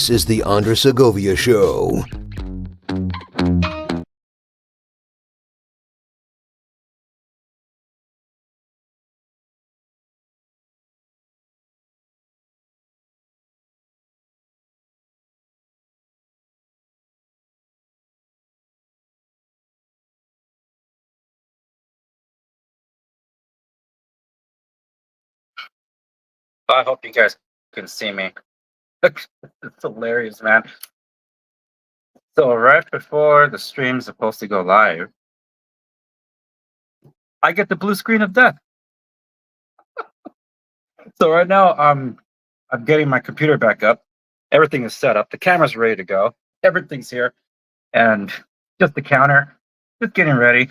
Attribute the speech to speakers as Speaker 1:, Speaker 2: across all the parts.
Speaker 1: This is the Segovia Show.
Speaker 2: I hope you guys can see me. It's hilarious, man. So right before the stream's supposed to go live, I get the blue screen of death. So right now, I'm getting my computer back up. Everything is set up. The camera's ready to go. Everything's here, and just the counter, just getting ready.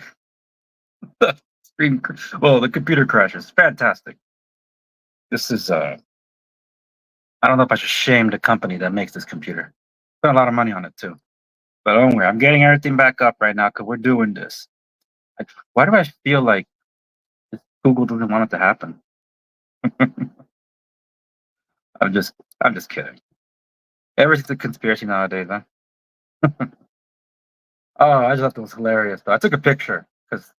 Speaker 2: The screen, well, the computer crashes. Fantastic. This is I don't know if I should shame the company that makes this computer. Spent a lot of money on it too. But don't worry, I'm getting everything back up right now because we're doing this. Why do I feel like Google doesn't want it to happen? I'm just kidding. Everything's a conspiracy nowadays, huh? Oh, I just thought it was hilarious. But I took a picture because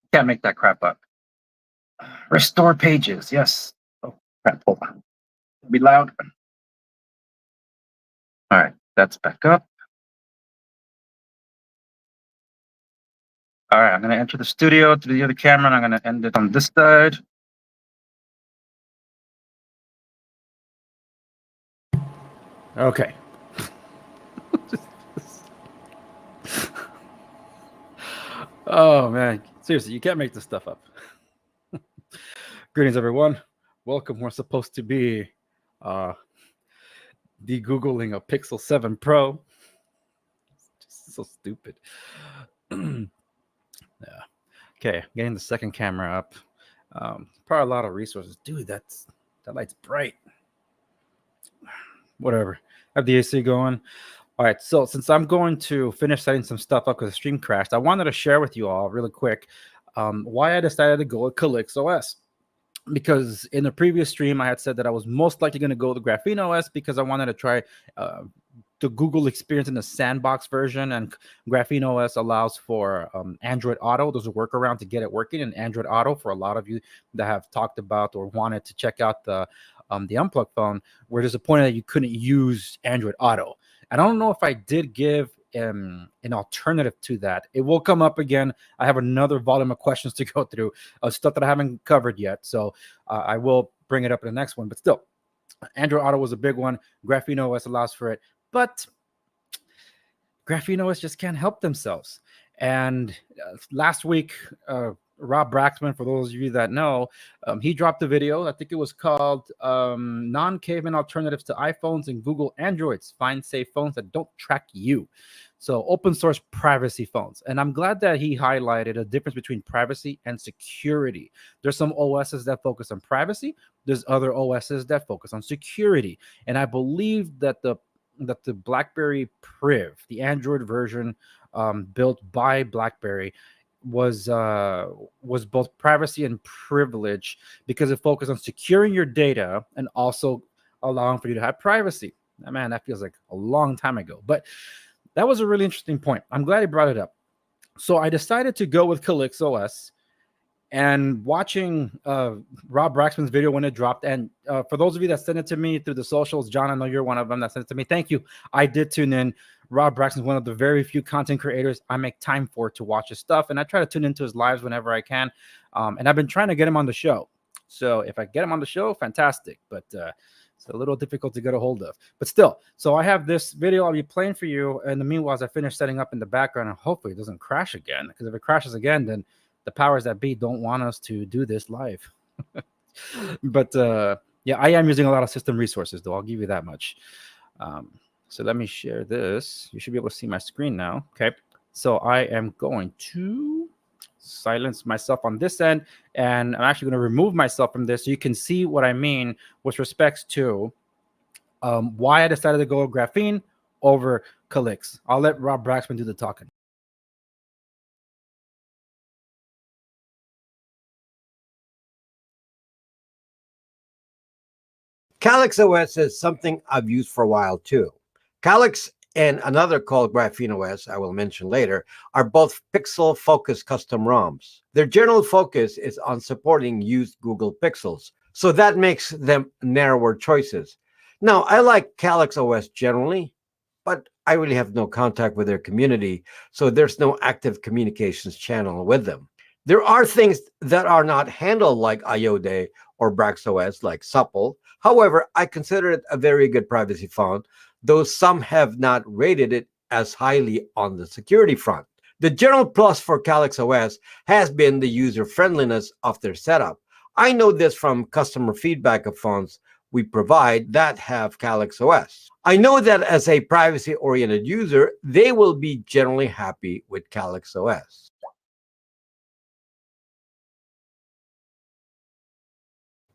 Speaker 2: you can't make that crap up. Restore pages, yes. Oh crap, hold on. It'll be loud. All right, that's back up. All right, I'm gonna enter the studio to the other camera, and I'm gonna end it on this side.
Speaker 3: Okay. Oh man, seriously, you can't make this stuff up. Greetings, everyone. Welcome. We're supposed to be de-googling a Pixel 7 Pro. Just so stupid. Yeah. Okay, getting the second camera up. Probably a lot of resources. Dude, that light's bright. Whatever. I have the AC going. All right, so since I'm going to finish setting some stuff up because the stream crashed, I wanted to share with you all really quick why I decided to go with CalyxOS. Because in the previous stream, I had said that I was most likely going to go with GrapheneOS because I wanted to try the Google experience in the sandbox version, and GrapheneOS allows for Android Auto. There's a workaround to get it working in Android Auto for a lot of you that have talked about or wanted to check out the Unplugged phone, where there's a point that you couldn't use Android Auto. I don't know if I did give an alternative to that. It will come up again. I have another volume of questions to go through, stuff that I haven't covered yet. So I will bring it up in the next one. But still, Android Auto was a big one. GrapheneOS allows for it. But GrapheneOS just can't help themselves. And last week, Rob Braxman, for those of you that know, he dropped a video. I think it was called Non-Caveman Alternatives to iPhones and Google Androids. Find safe phones that don't track you. So open source privacy phones. And I'm glad that he highlighted a difference between privacy and security. There's some OSs that focus on privacy. There's other OSs that focus on security. And I believe that the BlackBerry Priv, the Android version built by BlackBerry, was both privacy and privilege because it focused on securing your data and also allowing for you to have privacy. Man, that feels like a long time ago, but that was a really interesting point. I'm glad he brought it up. So I decided to go with CalyxOS, and watching Rob Braxman's video when it dropped. And for those of you that sent it to me through the socials, John, I know you're one of them that sent it to me. Thank you. I did tune in. Rob Braxman is one of the very few content creators I make time for to watch his stuff, and I try to tune into his lives whenever I can. And I've been trying to get him on the show. So if I get him on the show, fantastic. But it's a little difficult to get a hold of. But still, so I have this video I'll be playing for you. And the meanwhile, as I finish setting up in the background, and hopefully it doesn't crash again. Because if it crashes again, then the powers that be don't want us to do this live. But yeah, I am using a lot of system resources, though. I'll give you that much. So let me share this. You should be able to see my screen now. Okay. So I am going to silence myself on this end, and I'm actually going to remove myself from this so you can see what I mean with respects to why I decided to go with Graphene over Calyx. I'll let Rob Braxman do the talking.
Speaker 4: CalyxOS is something I've used for a while too. Calyx and another called GrapheneOS, I will mention later, are both pixel-focused custom ROMs. Their general focus is on supporting used Google Pixels, so that makes them narrower choices. Now, I like CalyxOS generally, but I really have no contact with their community, so there's no active communications channel with them. There are things that are not handled like IODE or BraxOS, like Supple. However, I consider it a very good privacy phone, though some have not rated it as highly on the security front. The general plus for CalyxOS has been the user-friendliness of their setup. I know this from customer feedback of phones we provide that have CalyxOS. I know that as a privacy-oriented user, they will be generally happy with CalyxOS.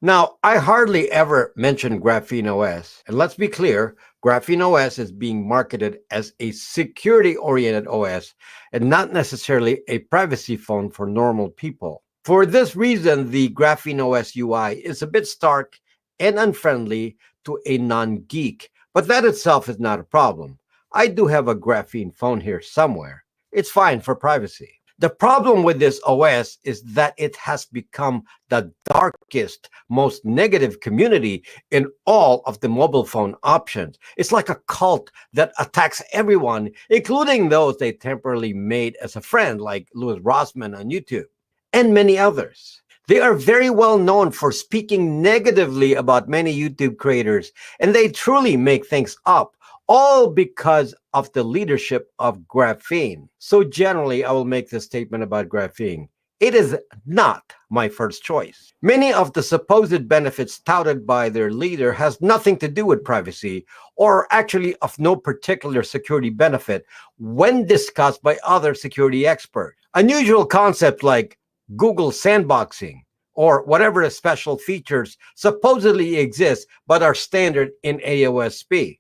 Speaker 4: Now, I hardly ever mention GrapheneOS, and let's be clear, GrapheneOS is being marketed as a security-oriented OS and not necessarily a privacy phone for normal people. For this reason, the GrapheneOS UI is a bit stark and unfriendly to a non-geek, but that itself is not a problem. I do have a Graphene phone here somewhere. It's fine for privacy. The problem with this OS is that it has become the darkest, most negative community in all of the mobile phone options. It's like a cult that attacks everyone, including those they temporarily made as a friend, like Louis Rossmann on YouTube, and many others. They are very well known for speaking negatively about many YouTube creators, and they truly make things up, all because of the leadership of Graphene. So generally, I will make this statement about Graphene. It is not my first choice. Many of the supposed benefits touted by their leader has nothing to do with privacy, or actually of no particular security benefit when discussed by other security experts. Unusual concepts like Google sandboxing, or whatever special features supposedly exist but are standard in AOSP.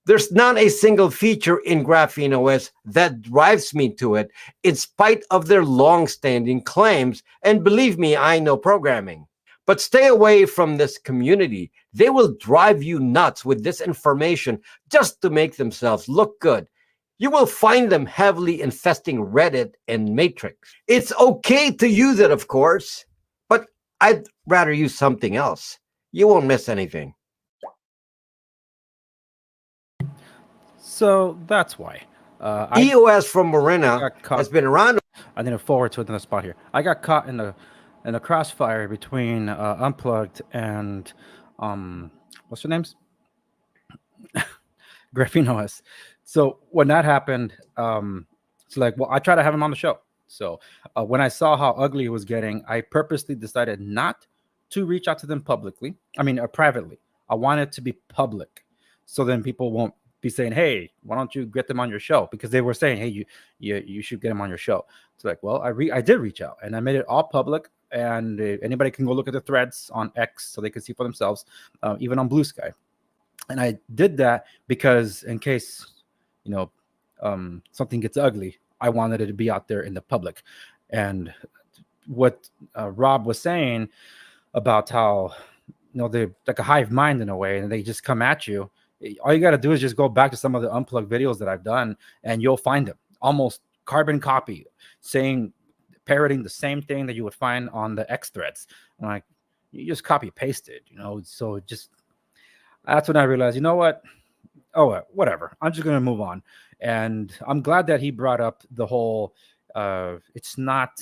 Speaker 4: There's not a single feature in GrapheneOS that drives me to it, in spite of their long-standing claims, and believe me, I know programming. But stay away from this community. They will drive you nuts with this information just to make themselves look good. You will find them heavily infesting Reddit and Matrix. It's okay to use it, of course, but I'd rather use something else. You won't miss anything.
Speaker 3: So that's why.
Speaker 4: EOS from Morena has been around.
Speaker 3: I need to forward to another spot here. I got caught in the crossfire between Unplugged and what's their names? GrapheneOS. So when that happened, it's like, well, I tried to have him on the show. So when I saw how ugly it was getting, I purposely decided not to reach out to them publicly. I mean, privately. I want it to be public, so then people won't be saying, "Hey, why don't you get them on your show?" Because they were saying, "Hey, you should get them on your show." It's like, well, I did reach out, and I made it all public, and anybody can go look at the threads on X so they can see for themselves, even on Blue Sky. And I did that because in case, you know, something gets ugly, I wanted it to be out there in the public. And what Rob was saying about how, they're like a hive mind in a way, and they just come at you. All you got to do is just go back to some of the Unplugged videos that I've done, and you'll find them almost carbon copy, parroting the same thing that you would find on the X threads. Like, you just copy paste it, So just, that's when I realized, you know what? Oh, whatever. I'm just gonna move on. And I'm glad that he brought up the whole. It's not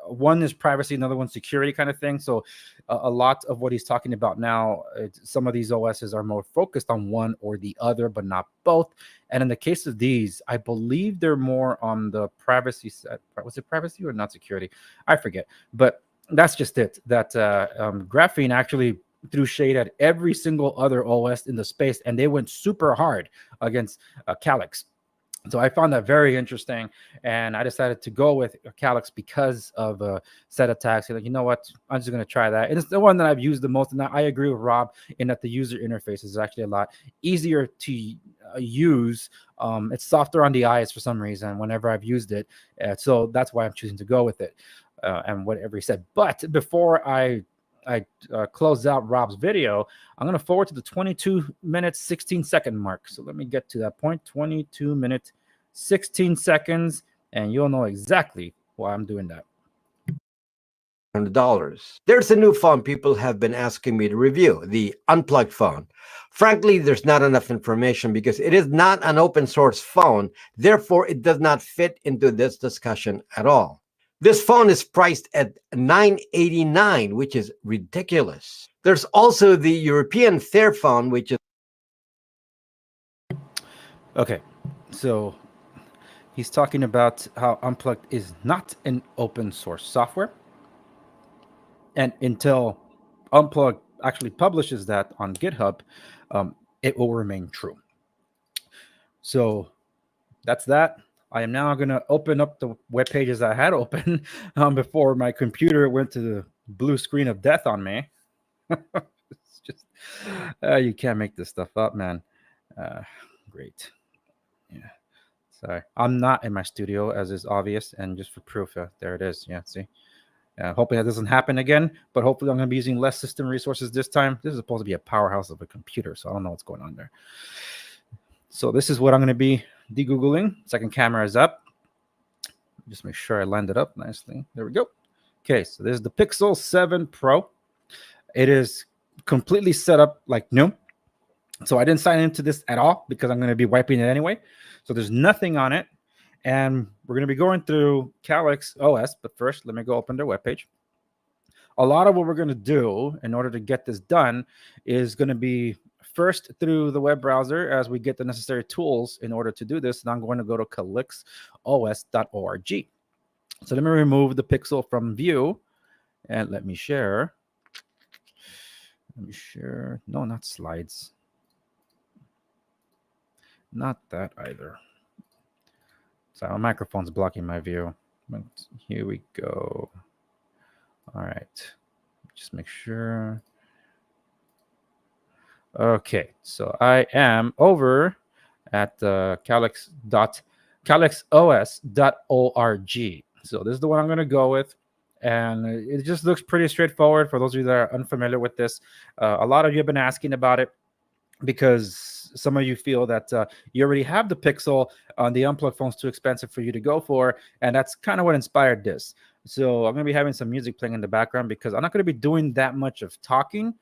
Speaker 3: one is privacy, another one's security kind of thing. So a lot of what he's talking about now, some of these OSs are more focused on one or the other, but not both. And in the case of these, I believe they're more on the privacy side. Was it privacy or not security? I forget. But that's just it. That Graphene actually threw shade at every single other OS in the space, and they went super hard against Calyx. So I found that very interesting, and I decided to go with Calyx because of set attacks. Like, you know what? I'm just going to try that. And it's the one that I've used the most, and I agree with Rob in that the user interface is actually a lot easier to use. It's softer on the eyes for some reason whenever I've used it. So that's why I'm choosing to go with it, and whatever he said. But before I close out Rob's video, I'm going to forward to the 22 minutes 16 second mark. So let me get to that point. 22 minutes 16 seconds, and you'll know exactly why I'm doing that.
Speaker 4: $100. There's a new phone people have been asking me to review, the Unplugged phone. Frankly, there's not enough information because it is not an open source phone. Therefore, it does not fit into this discussion at all. This phone is priced at $989, which is ridiculous. There's also the European Fairphone, which is...
Speaker 3: Okay, so he's talking about how Unplugged is not an open source software. And until Unplugged actually publishes that on GitHub, it will remain true. So that's that. I am now going to open up the web pages I had open before my computer went to the blue screen of death on me. It's just, you can't make this stuff up, man. Great. Yeah. Sorry. I'm not in my studio, as is obvious. And just for proof, there it is. Yeah, see? Hopefully that doesn't happen again. But hopefully I'm going to be using less system resources this time. This is supposed to be a powerhouse of a computer, so I don't know what's going on there. So this is what I'm going to be de-googling. Second camera is up. Just make sure I lined it up nicely. There we go. Okay, so this is the Pixel 7 Pro. It is completely set up like new. So I didn't sign into this at all because I'm going to be wiping it anyway. So there's nothing on it. And we're going to be going through CalyxOS. But first, let me go open their webpage. A lot of what we're going to do in order to get this done is going to be first through the web browser as we get the necessary tools in order to do this. And I'm going to go to CalyxOS.org. So let me remove the Pixel from view and let me share. No, not slides. Not that either. So my microphone's blocking my view. But here we go. All right. Just make sure. Okay, so I am over at CalyxOS.org. So this is the one I'm going to go with. And it just looks pretty straightforward for those of you that are unfamiliar with this. A lot of you have been asking about it because some of you feel that you already have the Pixel on the Unplugged phone's too expensive for you to go for. And that's kind of what inspired this. So I'm going to be having some music playing in the background because I'm not going to be doing that much of talking.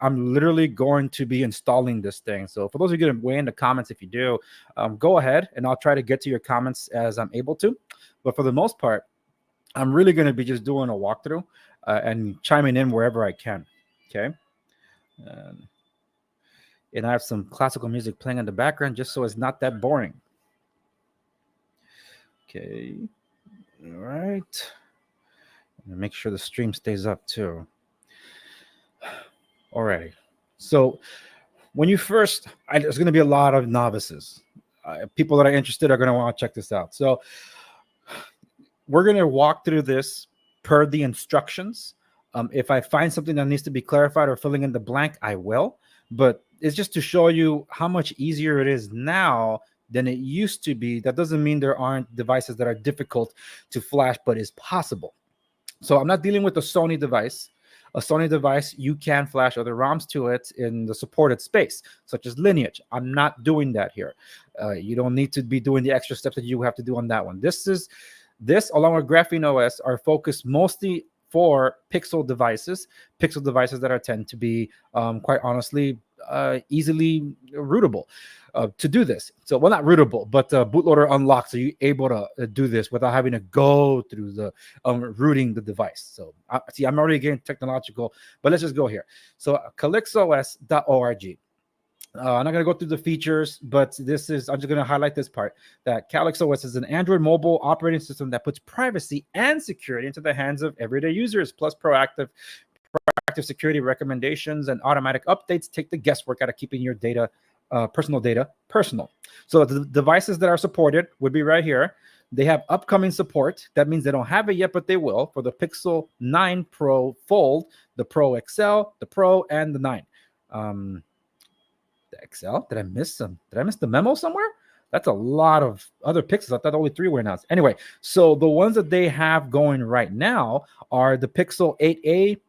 Speaker 3: I'm literally going to be installing this thing. So for those of you that weigh in the comments, if you do, go ahead and I'll try to get to your comments as I'm able to. But for the most part, I'm really going to be just doing a walkthrough and chiming in wherever I can. Okay. And I have some classical music playing in the background just so it's not that boring. Okay. All right. And make sure the stream stays up too. Alrighty. So when you first, there's going to be a lot of novices. People that are interested are going to want to check this out. So we're going to walk through this per the instructions. If I find something that needs to be clarified or filling in the blank, I will. But it's just to show you how much easier it is now than it used to be. That doesn't mean there aren't devices that are difficult to flash, but it's possible. So I'm not dealing with a Sony device. A Sony device, you can flash other ROMs to it in the supported space, such as Lineage. I'm not doing that here. You don't need to be doing the extra steps that you have to do on that one. This, along with GrapheneOS, are focused mostly for Pixel devices that are tend to be, quite honestly, easily rootable to do this. So, well, not rootable, but bootloader unlocked, so you're able to do this without having to go through the rooting the device. So, see, I'm already getting technological, but let's just go here. So, CalyxOS.org. I'm not going to go through the features, but I'm just going to highlight this part, that CalyxOS is an Android mobile operating system that puts privacy and security into the hands of everyday users, plus proactive security recommendations and automatic updates take the guesswork out of keeping your data, personal data, personal. So the devices that are supported would be right here. They have upcoming support. That means they don't have it yet, but they will, for the Pixel 9 Pro Fold, the Pro XL, the Pro, and the 9. The XL? Did I miss some? Did I miss the memo somewhere? That's a lot of other Pixels. I thought only 3 were announced. Anyway, so the ones that they have going right now are the Pixel 8a,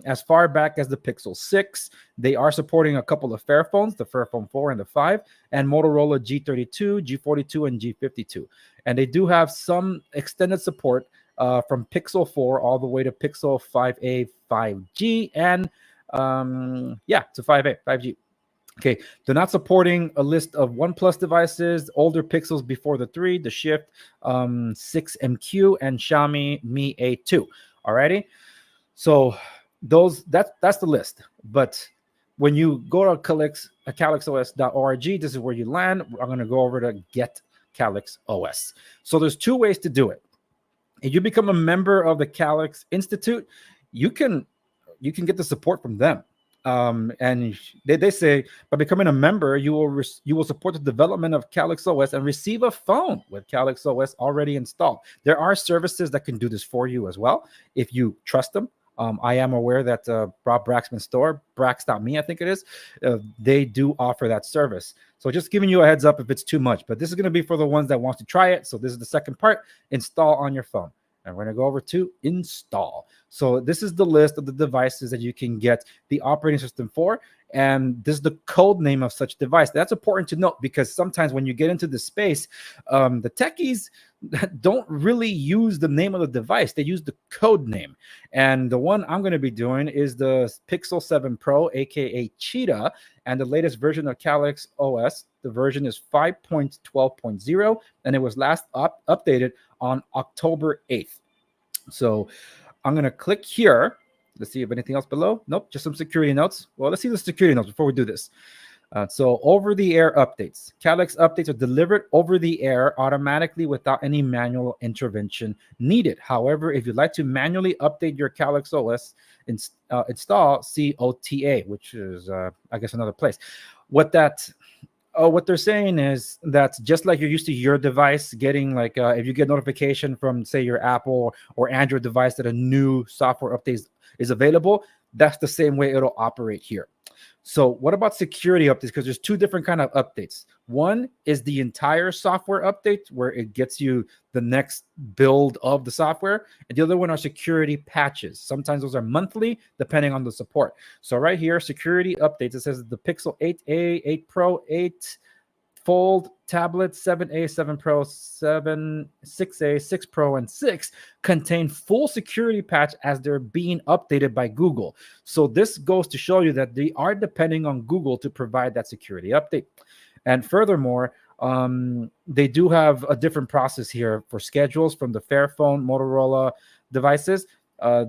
Speaker 3: as far back as the Pixel 6. They are supporting a couple of Fairphones, the Fairphone 4 and the 5, and Motorola G32, G42, and G52. And they do have some extended support from Pixel 4 all the way to Pixel 5a, 5G, and to 5a, 5G. Okay, they're not supporting a list of OnePlus devices, older Pixels before the 3, the Shift 6MQ, and Xiaomi Mi A2. Alrighty, so that's the list. But when you go to CalyxOS.org, this is where you land. I'm going to go over to Get CalyxOS. So there's 2 ways to do it. If you become a member of the Calyx Institute, you can get the support from them. And they say by becoming a member, you will support the development of CalyxOS and receive a phone with CalyxOS already installed. There are services that can do this for you as well if you trust them. I am aware that Rob Braxman store, Brax.me, I think it is, they do offer that service. So just giving you a heads up if it's too much. But this is going to be for the ones that want to try it. So this is the second part: install on your phone. And we're going to go over to install. So this is the list of the devices that you can get the operating system for. And this is the code name of such device. That's important to note, because sometimes when you get into the space, the techies don't really use the name of the device. They use the code name. And the one I'm going to be doing is the Pixel 7 Pro, aka Cheetah, and the latest version of CalyxOS. The version is 5.12.0, and it was last updated on October 8th. So I'm going to click here. Let's see if anything else below. Nope, just some security notes. Well, let's see the security notes before we do this. So over-the-air updates. Calyx updates are delivered over the air automatically without any manual intervention needed. However, if you'd like to manually update your CalyxOS install, see OTA, which is, I guess, another place. What they're saying is that just like you're used to your device getting, like, if you get notification from, say, your Apple or Android device that a new software update is available, that's the same way it'll operate here. So what about security updates? Because there's 2 different kind of updates. One is the entire software update, where it gets you the next build of the software. And the other one are security patches. Sometimes those are monthly, depending on the support. So right here, security updates, it says the Pixel 8a, 8 Pro, 8 Fold, tablet, 7a, 7 Pro, 7, 6a, 6 Pro, and 6 contain full security patch as they're being updated by Google. So this goes to show you that they are depending on Google to provide that security update. And furthermore, they do have a different process here for schedules from the Fairphone, Motorola devices.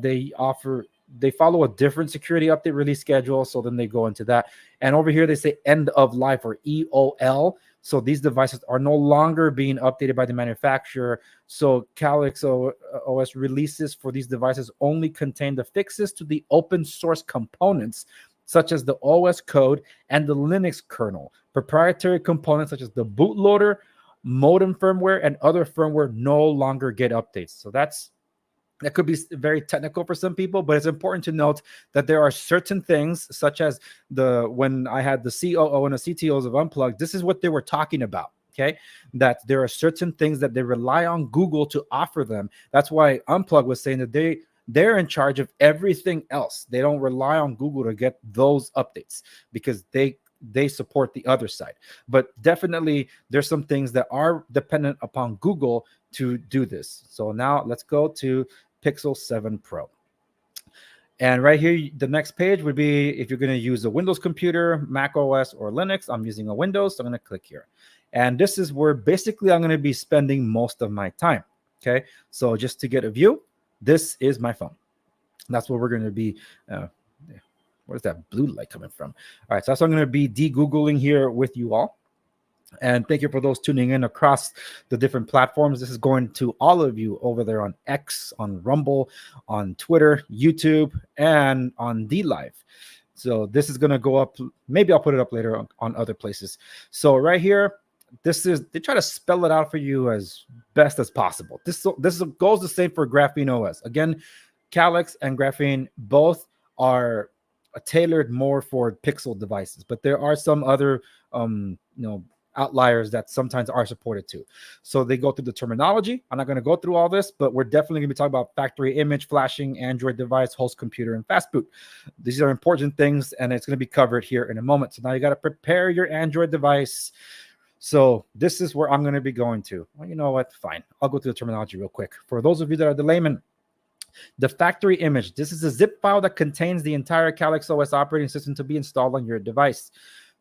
Speaker 3: They offer they follow a different security update release schedule. So then they go into that. And over here, they say end of life or EOL. So these devices are no longer being updated by the manufacturer. So CalyxOS releases for these devices only contain the fixes to the open source components, such as the OS code and the Linux kernel. Proprietary components such as the bootloader, modem firmware, and other firmware no longer get updates. So that could be very technical for some people, but it's important to note that there are certain things, such as when I had the COO and the CTOs of Unplugged, this is what they were talking about. Okay, that there are certain things that they rely on Google to offer them. That's why Unplugged was saying that they're in charge of everything else. They don't rely on Google to get those updates because they support the other side. But definitely there's some things that are dependent upon Google to do this. So now let's go to Pixel 7 Pro. And right here, the next page would be if you're going to use a Windows computer, Mac OS, or Linux. I'm using a Windows, so I'm going to click here. And this is where basically I'm going to be spending most of my time. Okay, so just to get a view, this is my phone. That's where we're going to be. Where's that blue light coming from? All right, so that's what I'm going to be de-Googling here with you all. And thank you for those tuning in across the different platforms. This is going to all of you over there on X, on Rumble, on Twitter, YouTube, and on DLive. So this is going to go up. Maybe I'll put it up later on other places. So right here, they try to spell it out for you as best as possible. This goes the same for GrapheneOS. Again, Calyx and Graphene both are tailored more for Pixel devices, but there are some other outliers that sometimes are supported too. So they go through the terminology. I'm not going to go through all this, but we're definitely going to be talking about factory image, flashing, Android device, host computer, and fast boot. These are important things, and it's going to be covered here in a moment. So now you got to prepare your Android device. So this is where I'm going to be going to. Well, you know what? Fine. I'll go through the terminology real quick. For those of you that are the layman, the factory image. This is a zip file that contains the entire CalyxOS operating system to be installed on your device.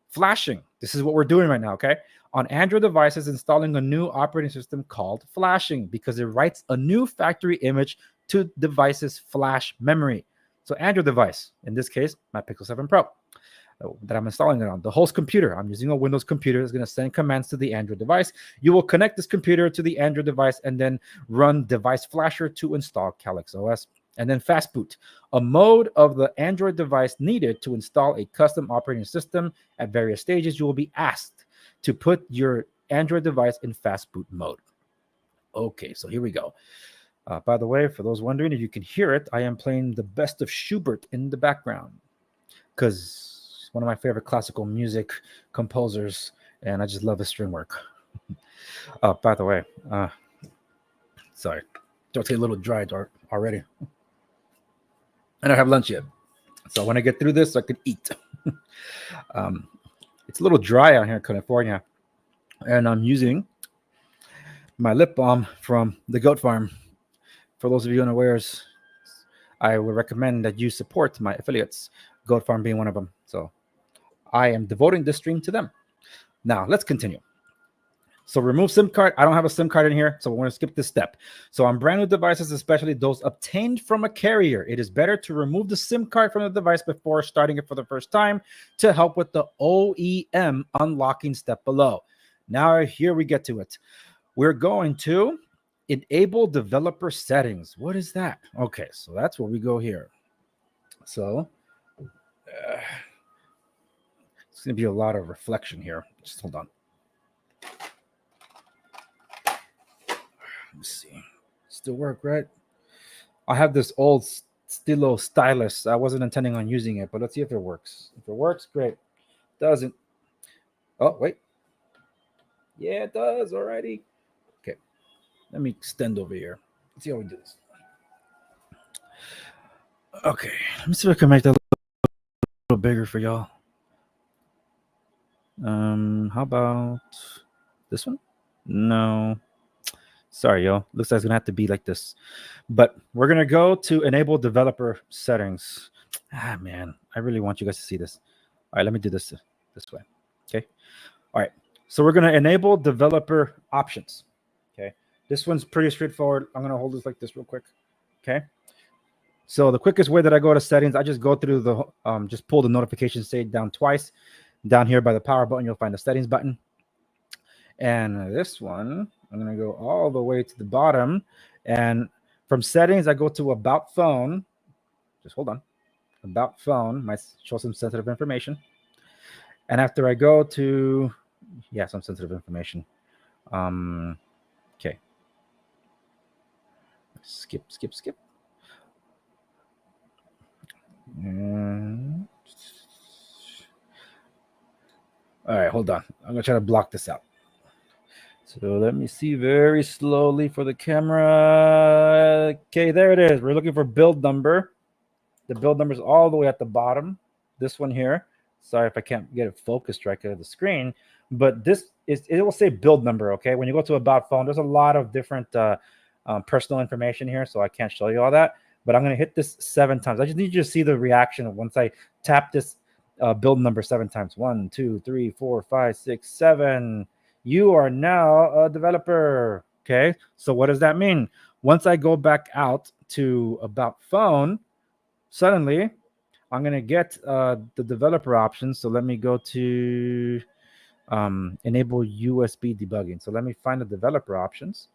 Speaker 3: Flashing. This is what we're doing right now, okay? On Android devices, installing a new operating system called flashing because it writes a new factory image to device's flash memory. So Android device, in this case, my Pixel 7 Pro that I'm installing it on. The host computer, I'm using a Windows computer, is going to send commands to the Android device. You will connect this computer to the Android device and then run device flasher to install CalyxOS. And then fast boot, a mode of the Android device needed to install a custom operating system. At various stages, you will be asked to put your Android device in fast boot mode. Okay, so here we go. By the way, for those wondering if you can hear it, I am playing the best of Schubert in the background because he's one of my favorite classical music composers, and I just love his string work. By the way, sorry, don't get a little dry already. I don't have lunch yet, so when I get through this, I can eat. It's a little dry out here in California, and I'm using my lip balm from the goat farm. For those of you unawares, I would recommend that you support my affiliates, Goat Farm being one of them. So I am devoting this stream to them. Now, let's continue. So remove SIM card. I don't have a SIM card in here, so we're going to skip this step. So on brand new devices, especially those obtained from a carrier, it is better to remove the SIM card from the device before starting it for the first time to help with the OEM unlocking step below. Now, here we get to it. We're going to enable developer settings. What is that? Okay, so that's where we go here. So it's going to be a lot of reflection here. Just hold on. Let's see. Still work, right? I have this old Stilo stylus. I wasn't intending on using it, but let's see if it works. If it works, great. Doesn't. Oh, wait. Yeah, it does already. Okay. Let me extend over here. Let's see how we do this. Okay. Let me see if I can make that a little bigger for y'all. How about this one? No. Sorry, y'all. Looks like it's gonna have to be like this. But we're gonna go to enable developer settings. Ah, man, I really want you guys to see this. All right, let me do this way. Okay. All right. So we're gonna enable developer options. Okay. This one's pretty straightforward. I'm gonna hold this like this real quick. Okay. So the quickest way that I go to settings, I just go through the just pull the notification stage down twice. Down here by the power button, you'll find the settings button. And this one, I'm going to go all the way to the bottom. And from settings, I go to about phone. Just hold on. About phone might show some sensitive information. And after I go to, yeah, some sensitive information. Okay. Skip. All right, hold on. I'm going to try to block this out. So let me see very slowly for the camera. Okay, there it is. We're looking for build number. The build number is all the way at the bottom. This one here. Sorry if I can't get it focused right at the screen. But this is, it will say build number, okay? When you go to about phone, there's a lot of different personal information here, so I can't show you all that. But I'm going to hit this 7 times. I just need you to see the reaction once I tap this build number 7 times. 1, 2, 3, 4, 5, 6, 7. You are now a developer. Okay, so what does that mean? Once I go back out to about phone, suddenly I'm going to get the developer options. So let me go to enable USB debugging. So let me find the developer options.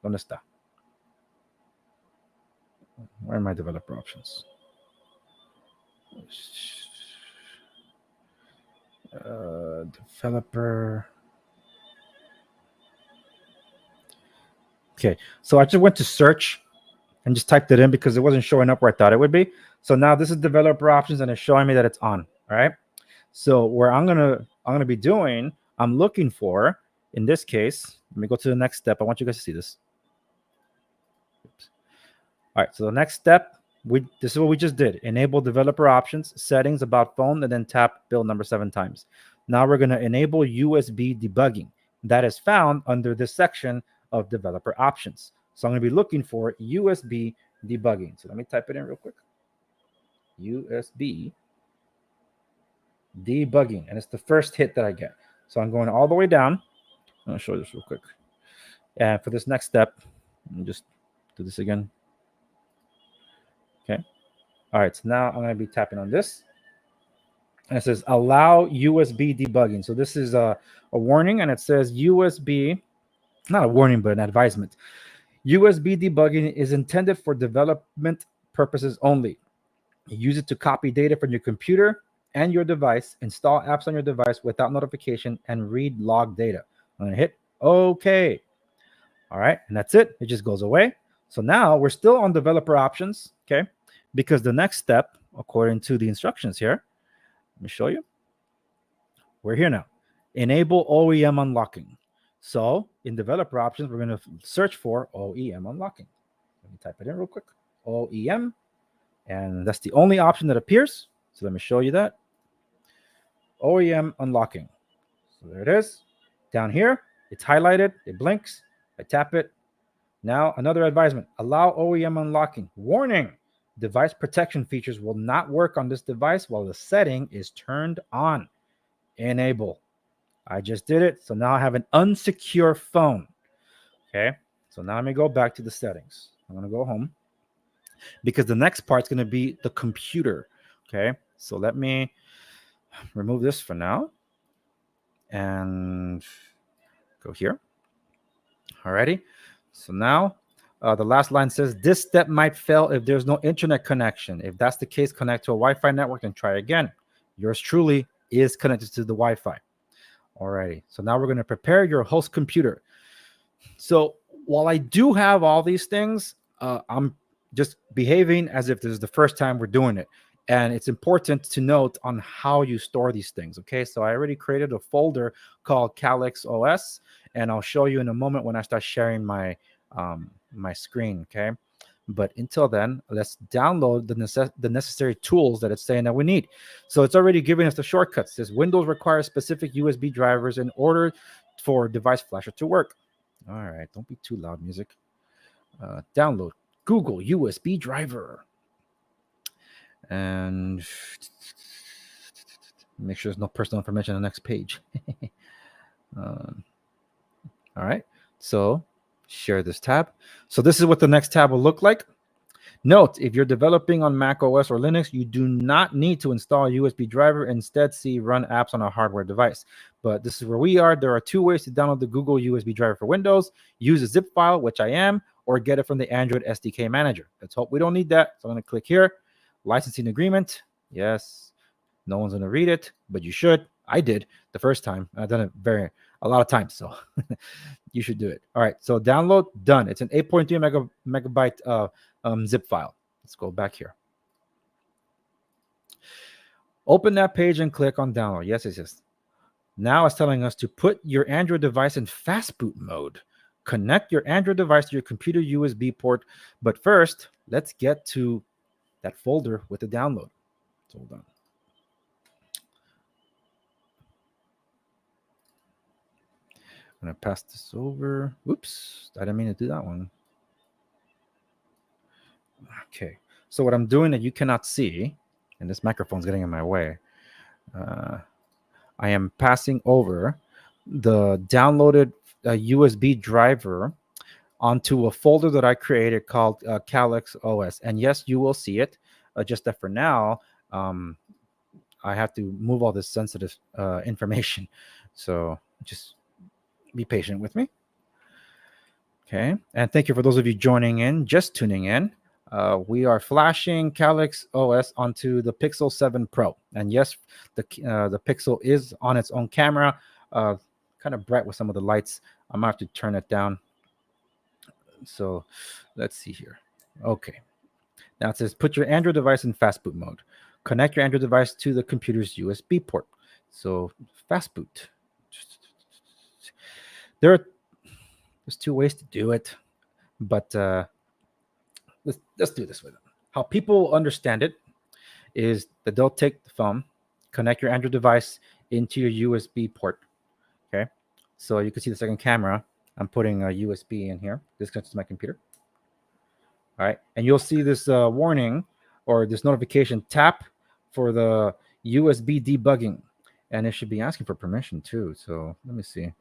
Speaker 3: ¿Dónde está? Where are my developer options? Developer. Okay, so I just went to search and just typed it in because it wasn't showing up where I thought it would be. So now this is developer options and it's showing me that it's on. All right. So where I'm gonna be doing, I'm looking for, in this case, let me go to the next step. I want you guys to see this. Oops. All right. So the next step, this is what we just did. Enable developer options, settings, about phone, and then tap build number 7 times. Now we're gonna enable USB debugging. That is found under this section of developer options. So I'm going to be looking for USB debugging. So let me type it in real quick. USB debugging. And it's the first hit that I get. So I'm going all the way down. I'm going to show you this real quick. And for this next step, let me just do this again. Okay. All right. So now I'm going to be tapping on this. And it says allow USB debugging. So this is a warning. And it says USB, not a warning, but an advisement. USB debugging is intended for development purposes only. Use it to copy data from your computer and your device, install apps on your device without notification, and read log data. I'm going to hit OK. All right, and that's it. It just goes away. So now we're still on developer options, okay? Because the next step, according to the instructions here, let me show you. We're here now. Enable OEM unlocking. So in developer options, we're going to search for OEM unlocking. Let me type it in real quick. OEM. And that's the only option that appears. So let me show you that. OEM unlocking. So there it is. Down here, it's highlighted. It blinks. I tap it. Now another advisement. Allow OEM unlocking. Warning. Device protection features will not work on this device while the setting is turned on. Enable. I just did it. So now I have an unsecure phone. Okay. So now let me go back to the settings. I'm going to go home because the next part is going to be the computer. Okay. So let me remove this for now and go here. Alrighty. So now the last line says this step might fail if there's no internet connection. If that's the case, connect to a Wi-Fi network and try again. Yours truly is connected to the Wi-Fi. Alrighty, so now we're going to prepare your host computer. So while I do have all these things, I'm just behaving as if this is the first time we're doing it. And it's important to note on how you store these things. Okay, so I already created a folder called CalyxOS, and I'll show you in a moment when I start sharing my my screen. Okay, but until then, let's download the necessary tools that it's saying that we need. So it's already giving us the shortcuts. It says Windows requires specific USB drivers in order for device flasher to work. All right, don't be too loud, music. Download Google USB driver. And make sure there's no personal information on the next page. All right, so share this tab. So this is what the next tab will look like. Note, if you're developing on Mac OS or Linux, you do not need to install a USB driver. Instead, see run apps on a hardware device. But this is where we are. There are two ways to download the Google USB driver for Windows. Use a zip file, which I am, or get it from the Android SDK manager. Let's hope we don't need that. So I'm going to click here. Licensing agreement. Yes. No one's going to read it, but you should. I did the first time. I've done it a lot of times, so you should do it. All right, so download, done. It's an 8.3 megabyte zip file. Let's go back here. Open that page and click on download. Yes, yes, yes. Now it's telling us to put your Android device in fast boot mode. Connect your Android device to your computer USB port. But first, let's get to that folder with the download. So hold on. I'm going to pass this over. Oops, I didn't mean to do that one. Okay, so what I'm doing that you cannot see, and this microphone's getting in my way, I am passing over the downloaded USB driver onto a folder that I created called CalyxOS. And yes, you will see it, just that for now, I have to move all this sensitive information. So just be patient with me. Okay, and thank you for those of you joining in, just tuning in. We are flashing CalyxOS onto the Pixel 7 Pro. And yes, the Pixel is on its own camera, kind of bright with some of the lights. I'm going to have to turn it down. So let's see here. Okay. Now it says put your Android device in fast boot mode. Connect your Android device to the computer's USB port. So fast boot. There's two ways to do it, but let's do this with it. How people understand it is that they'll take the phone, connect your Android device into your USB port. Okay, so you can see the second camera. I'm putting a USB in here. This connects to my computer. All right, and you'll see this warning or this notification. Tap for the USB debugging, and it should be asking for permission too. So let me see.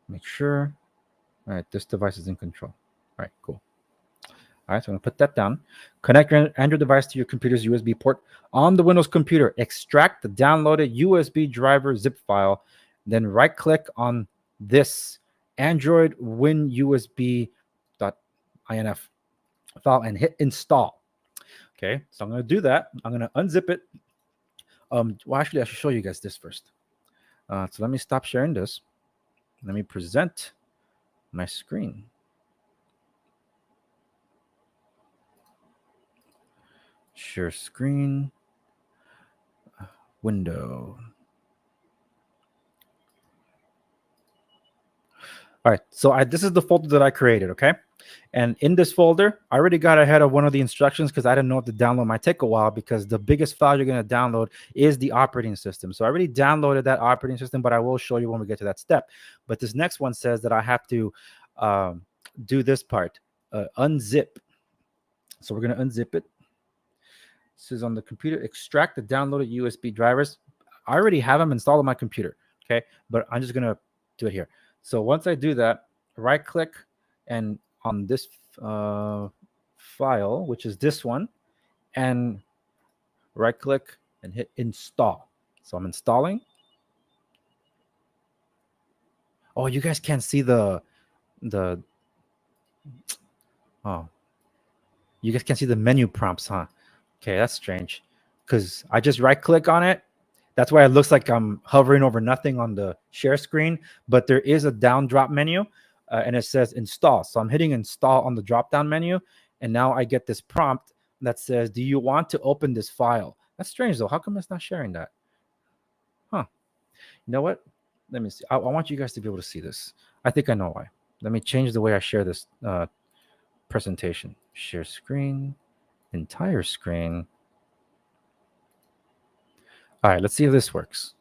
Speaker 3: Make sure. All right, this device is in control. All right, cool. All right, so I'm going to put that down. Connect your Android device to your computer's USB port on the Windows computer. Extract the downloaded USB driver zip file. Then right-click on this Android WinUSB.inf file and hit install. Okay, so I'm going to do that. I'm going to unzip it. Well, actually, I should show you guys this first. So let me stop sharing this. Let me present my screen. Share screen. Window. All right, so this is the folder that I created, okay? And in this folder, I already got ahead of one of the instructions because I didn't know what to download might take a while because the biggest file you're going to download is the operating system. So I already downloaded that operating system, but I will show you when we get to that step. But this next one says that I have to do this part, unzip. So we're going to unzip it. This is on the computer. Extract the downloaded USB drivers. I already have them installed on my computer, okay? But I'm just going to do it here. So once I do that, right-click and on this file, which is this one, and right-click and hit install. So I'm installing. Oh, you guys can't see oh, you guys can't see the menu prompts, huh? Okay, that's strange because I just right-click on it. That's why it looks like I'm hovering over nothing on the share screen, but there is a down drop menu and it says install. So I'm hitting install on the drop down menu. And now I get this prompt that says, do you want to open this file? That's strange though. How come it's not sharing that? Huh. You know what? Let me see. I want you guys to be able to see this. I think I know why. Let me change the way I share this presentation. Share screen, entire screen. All right, let's see if this works.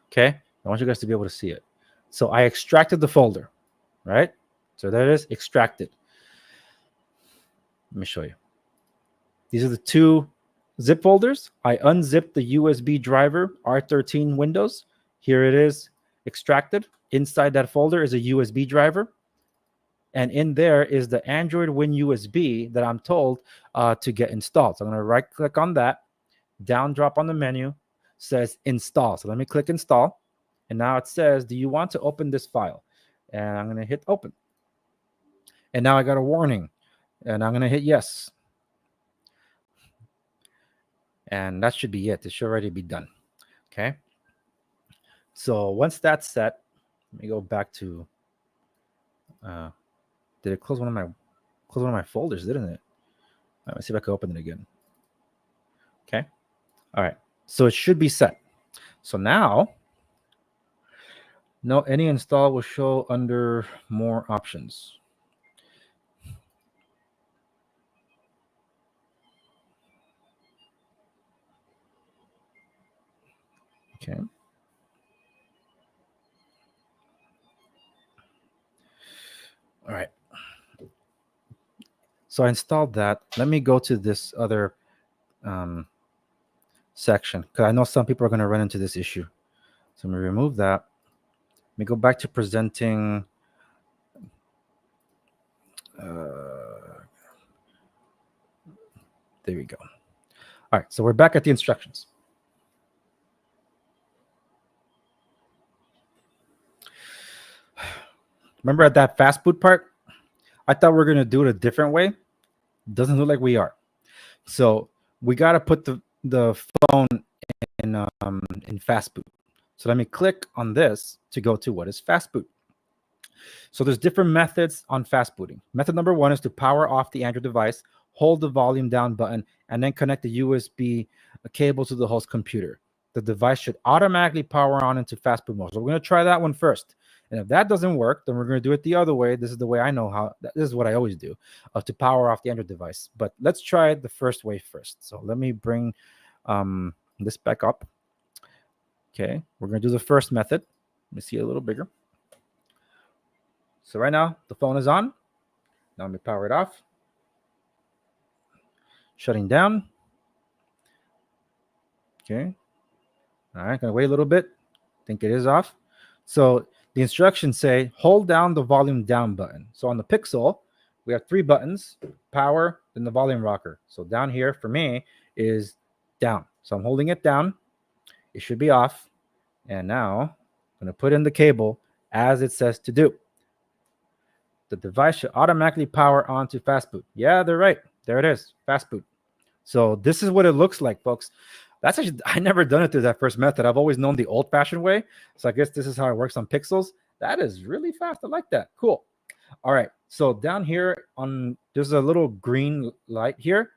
Speaker 3: Okay, I want you guys to be able to see it. So I extracted the folder, right? So there it is, extracted. Let me show you. These are the two zip folders. I unzipped the USB driver, R13 Windows. Here it is, extracted. Inside that folder is a USB driver. And in there is the Android Win USB that I'm told to get installed. So I'm going to right click on that, down drop on the menu, says install. So let me click install. And now it says, do you want to open this file? And I'm going to hit open. And now I got a warning. And I'm going to hit yes. And that should be it. It should already be done. Okay. So once that's set, let me go back to, did it close one of my folders, didn't it? Let's see if I can open it again. Okay. All right. So it should be set. So now, no, any install will show under more options. Okay. All right. So I installed that. Let me go to this other section, because I know some people are going to run into this issue. So I'm going to remove that. Let me go back to presenting. There we go. All right. So we're back at the instructions. Remember at that fast boot part? I thought we were going to do it a different way. Doesn't look like we are. So we got to put the phone in fast boot. So let me click on this to go to what is fast boot. So there's different methods on fast booting. Method number 1 is to power off the Android device, hold the volume down button, and then connect the USB cable to the host computer. The device should automatically power on into fast boot mode. So we're going to try that one first. And if that doesn't work, then we're going to do it the other way. This is the way I know how. This is what I always do, to power off the Android device. But let's try it the first way first. So let me bring this back up. Okay, we're going to do the first method. Let me see it a little bigger. So right now, the phone is on. Now let me power it off. Shutting down. Okay. All right, going to wait a little bit. I think it is off. So the instructions say, hold down the volume down button. So on the Pixel, we have 3 buttons, power, then the volume rocker. So down here for me is down. So I'm holding it down. It should be off. And now I'm going to put in the cable as it says to do. The device should automatically power on to fast boot. Yeah, they're right. There it is, fast boot. So this is what it looks like, folks. That's actually, I never done it through that first method. I've always known the old-fashioned way. So I guess this is how it works on Pixels. That is really fast. I like that. Cool. All right. So down here there's a little green light here.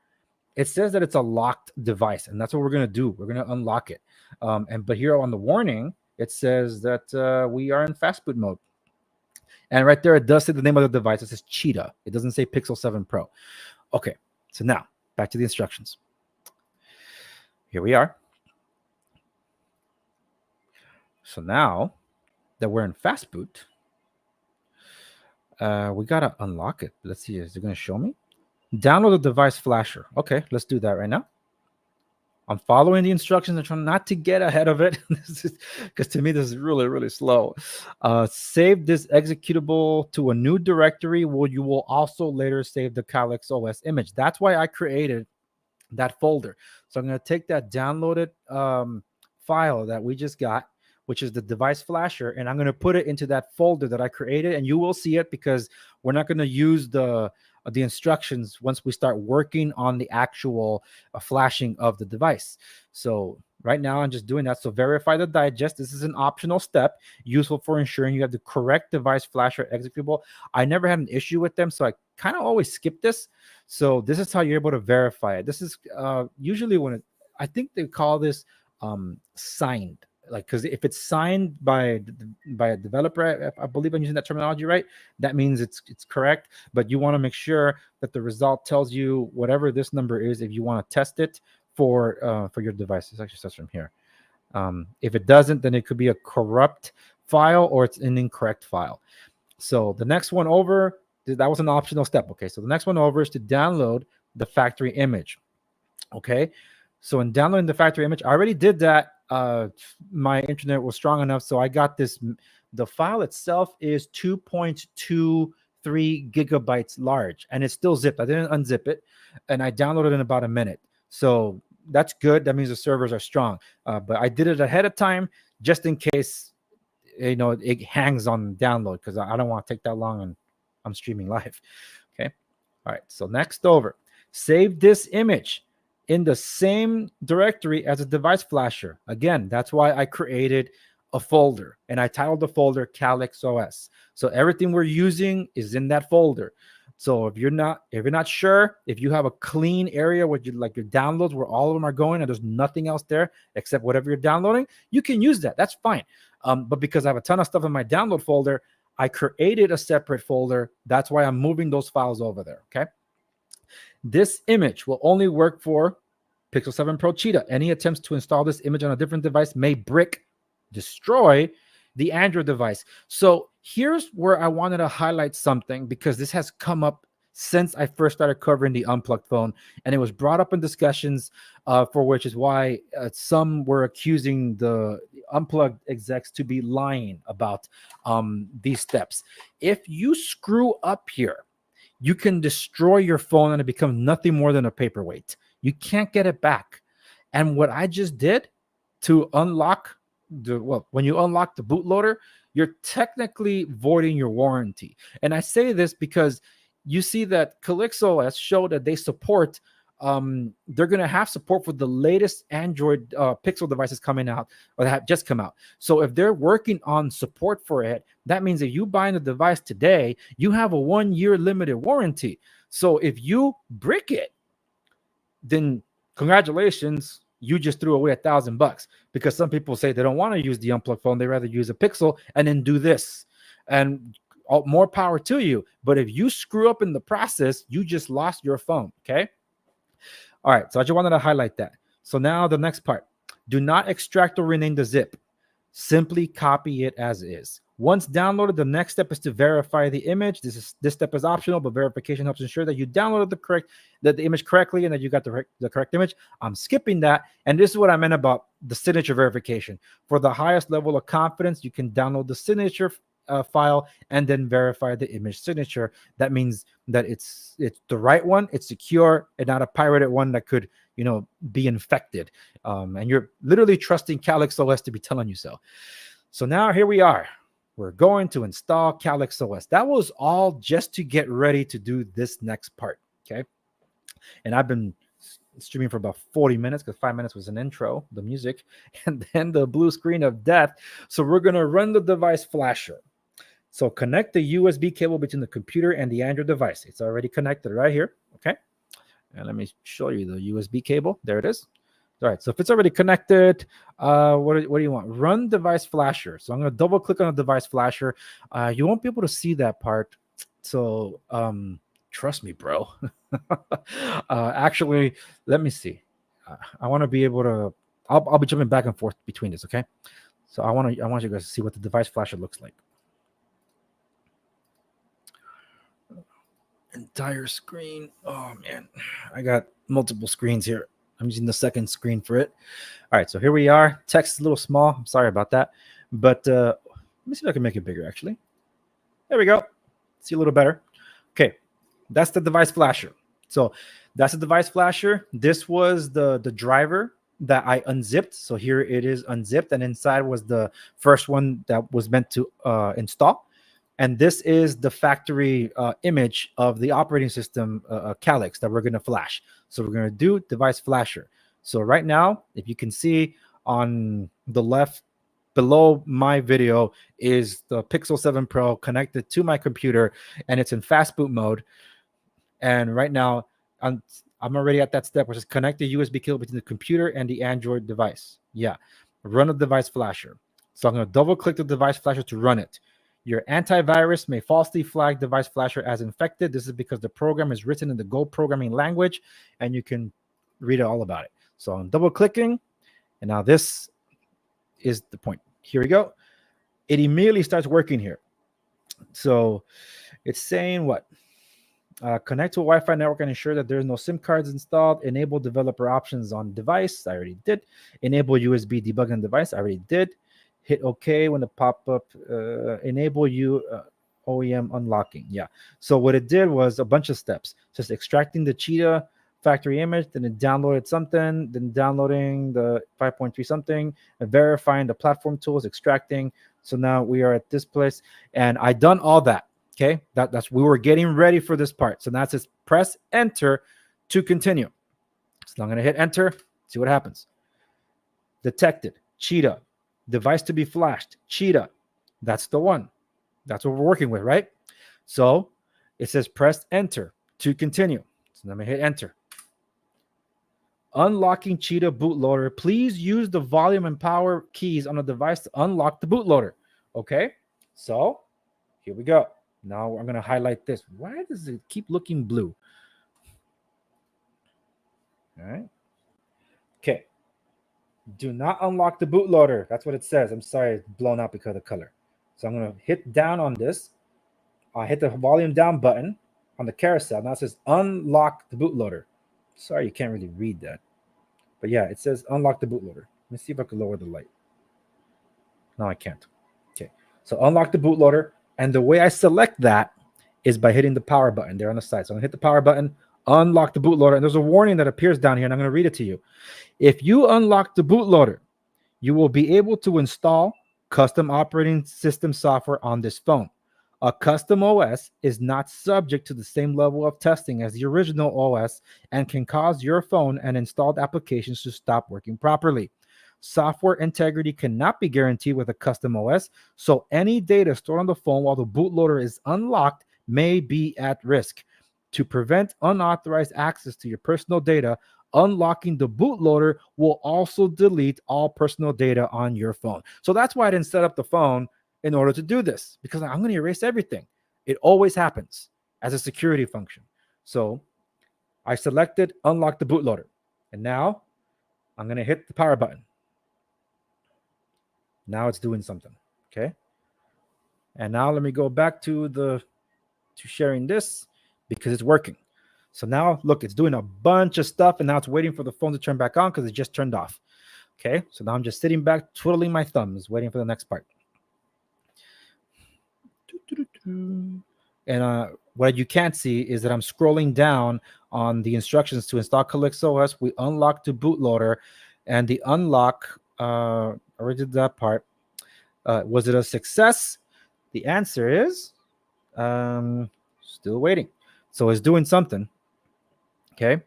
Speaker 3: It says that it's a locked device, and that's what we're going to do. We're going to unlock it. But here on the warning, it says that we are in fast boot mode. And right there, it does say the name of the device. It says Cheetah. It doesn't say Pixel 7 Pro. Okay. So now back to the instructions. Here we are. So now that we're in fast boot, we got to unlock it. Let's see. Is it going to show me? Download the device flasher. Okay, let's do that right now. I'm following the instructions and trying not to get ahead of it, because to me, this is really, really slow. Save this executable to a new directory where you will also later save the CalyxOS image. That's why I created that folder. So I'm going to take that downloaded file that we just got, which is the device flasher, and I'm going to put it into that folder that I created, and you will see it because we're not going to use the instructions once we start working on the actual flashing of the device. So right now I'm just doing that. So verify the digest. This is an optional step useful for ensuring you have the correct device flasher executable. I never had an issue with them, so I kind of always skip this. So this is how you're able to verify it. This is usually when I think they call this signed. Like, because if it's signed by a developer, I believe I'm using that terminology right, that means it's correct. But you want to make sure that the result tells you whatever this number is if you want to test it for your device. It actually starts from here. If it doesn't, then it could be a corrupt file or it's an incorrect file. So the next one over, that was an optional step. Okay, so the next one over is to download the factory image. Okay, so in downloading the factory image, I already did that. My internet was strong enough, so I got this. The file itself is 2.23 GB large, and it's still zipped. I didn't unzip it, and I downloaded it in about a minute. So that's good. That means the servers are strong. But I did it ahead of time just in case it hangs on download, because I don't want to take that long and I'm streaming live. Okay. All right. So next over, save this image in the same directory as a device flasher. Again, that's why I created a folder, and I titled the folder CalyxOS. So everything we're using is in that folder. So if you're not sure, if you have a clean area where your downloads where all of them are going and there's nothing else there except whatever you're downloading, you can use that. That's fine. But because I have a ton of stuff in my download folder, I created a separate folder. That's why I'm moving those files over there. Okay. This image will only work for Pixel 7 Pro Cheetah. Any attempts to install this image on a different device may destroy the Android device. So here's where I wanted to highlight something, because this has come up since I first started covering the Unplugged phone, and it was brought up in discussions, for which is why some were accusing the Unplugged execs to be lying about these steps. If you screw up here, you can destroy your phone and it becomes nothing more than a paperweight. You can't get it back. And what I just did to unlock when you unlock the bootloader, you're technically voiding your warranty. And I say this because you see that CalyxOS showed that they support, they're going to have support for the latest Android Pixel devices coming out, or that have just come out. So if they're working on support for it, that means if you buy the device today, you have a 1-year limited warranty. So if you brick it, then congratulations, you just threw away $1,000, because some people say they don't want to use the Unplugged phone. They rather use a Pixel and then do this, and more power to you. But if you screw up in the process, you just lost your phone. Okay. All right. So I just wanted to highlight that. So now the next part, do not extract or rename the zip. Simply copy it as is. Once downloaded, the next step is to verify the image. This step is optional, but verification helps ensure that you downloaded the image correctly and that you got the correct image. I'm skipping that, and this is what I meant about the signature verification. For the highest level of confidence, you can download the signature file and then verify the image signature. That means that it's the right one, it's secure, and not a pirated one that could be infected. And you're literally trusting CalyxOS to be telling you so. So now here we are. We're going to install CalyxOS. That was all just to get ready to do this next part. Okay. And I've been streaming for about 40 minutes, because 5 minutes was an intro, the music, and then the blue screen of death. So we're going to run the device flasher. So connect the USB cable between the computer and the Android device. It's already connected right here. Okay. And let me show you the USB cable. There it is. All right. So if it's already connected, what do you want? Run device flasher. So I'm going to double click on the device flasher. You won't be able to see that part. So trust me, bro. Actually, let me see. I want to be able to. I'll be jumping back and forth between this. Okay. So I want you guys to see what the device flasher looks like. Entire screen. Oh man, I got multiple screens here. I'm using the second screen for it. All right, so here we are. Text is a little small. I'm sorry about that, but let me see if I can make it bigger. Actually, there we go. See a little better. Okay, that's the device flasher. So that's the device flasher. This was the driver that I unzipped. So here it is unzipped, and inside was the first one that was meant to install. And this is the factory image of the operating system, Calyx, that we're going to flash. So we're going to do device flasher. So right now, if you can see on the left below my video is the Pixel 7 Pro connected to my computer, and it's in fast boot mode. And right now, I'm already at that step, which is connect the USB cable between the computer and the Android device. Yeah, run a device flasher. So I'm going to double click the device flasher to run it. Your antivirus may falsely flag device flasher as infected. This is because the program is written in the Go programming language, and you can read all about it. So I'm double clicking, and now this is the point. Here we go. It immediately starts working here. So it's saying what? Connect to a Wi-Fi network and ensure that there's no SIM cards installed. Enable developer options on device. I already did. Enable USB debug on device. I already did. Hit OK when the pop-up. Enable OEM unlocking. Yeah. So what it did was a bunch of steps. Just extracting the Cheetah factory image, then it downloaded something, then downloading the 5.3 something, and verifying the platform tools, extracting. So now we are at this place, and I done all that. Okay, that's we were getting ready for this part. So now it says press enter to continue. So I'm gonna hit enter, see what happens. Detected, Cheetah, device to be flashed, Cheetah. That's the one. That's what we're working with, right? So it says press enter to continue. So I'm gonna hit enter. Unlocking Cheetah bootloader. Please use the volume and power keys on the device to unlock the bootloader. Okay, so here we go. Now I'm going to highlight this. Why does it keep looking blue? All right. Okay. Do not unlock the bootloader. That's what it says. I'm sorry, it's blown out because of the color. So I'm going to hit down on this. I'll hit the volume down button on the carousel. Now it says unlock the bootloader. Sorry, you can't really read that. But yeah, it says unlock the bootloader. Let me see if I can lower the light. No, I can't. Okay. So unlock the bootloader. And the way I select that is by hitting the power button there on the side. So I'm going to hit the power button, unlock the bootloader. And there's a warning that appears down here, and I'm going to read it to you. If you unlock the bootloader, you will be able to install custom operating system software on this phone. A custom OS is not subject to the same level of testing as the original OS and can cause your phone and installed applications to stop working properly. Software integrity cannot be guaranteed with a custom OS, so any data stored on the phone while the bootloader is unlocked may be at risk. To prevent unauthorized access to your personal data, unlocking the bootloader will also delete all personal data on your phone. So that's why I didn't set up the phone in order to do this, because I'm going to erase everything. It always happens as a security function. So I selected unlock the bootloader, and now I'm going to hit the power button. Now it's doing something. Okay. And now let me go back to sharing this because it's working. So now look, it's doing a bunch of stuff, and now it's waiting for the phone to turn back on because it just turned off. Okay. So now I'm just sitting back, twiddling my thumbs, waiting for the next part. And what you can't see is that I'm scrolling down on the instructions to install CalyxOS. We unlock the bootloader, and the unlock, I already did that part. Was it a success? The answer is still waiting. So it's doing something. Okay.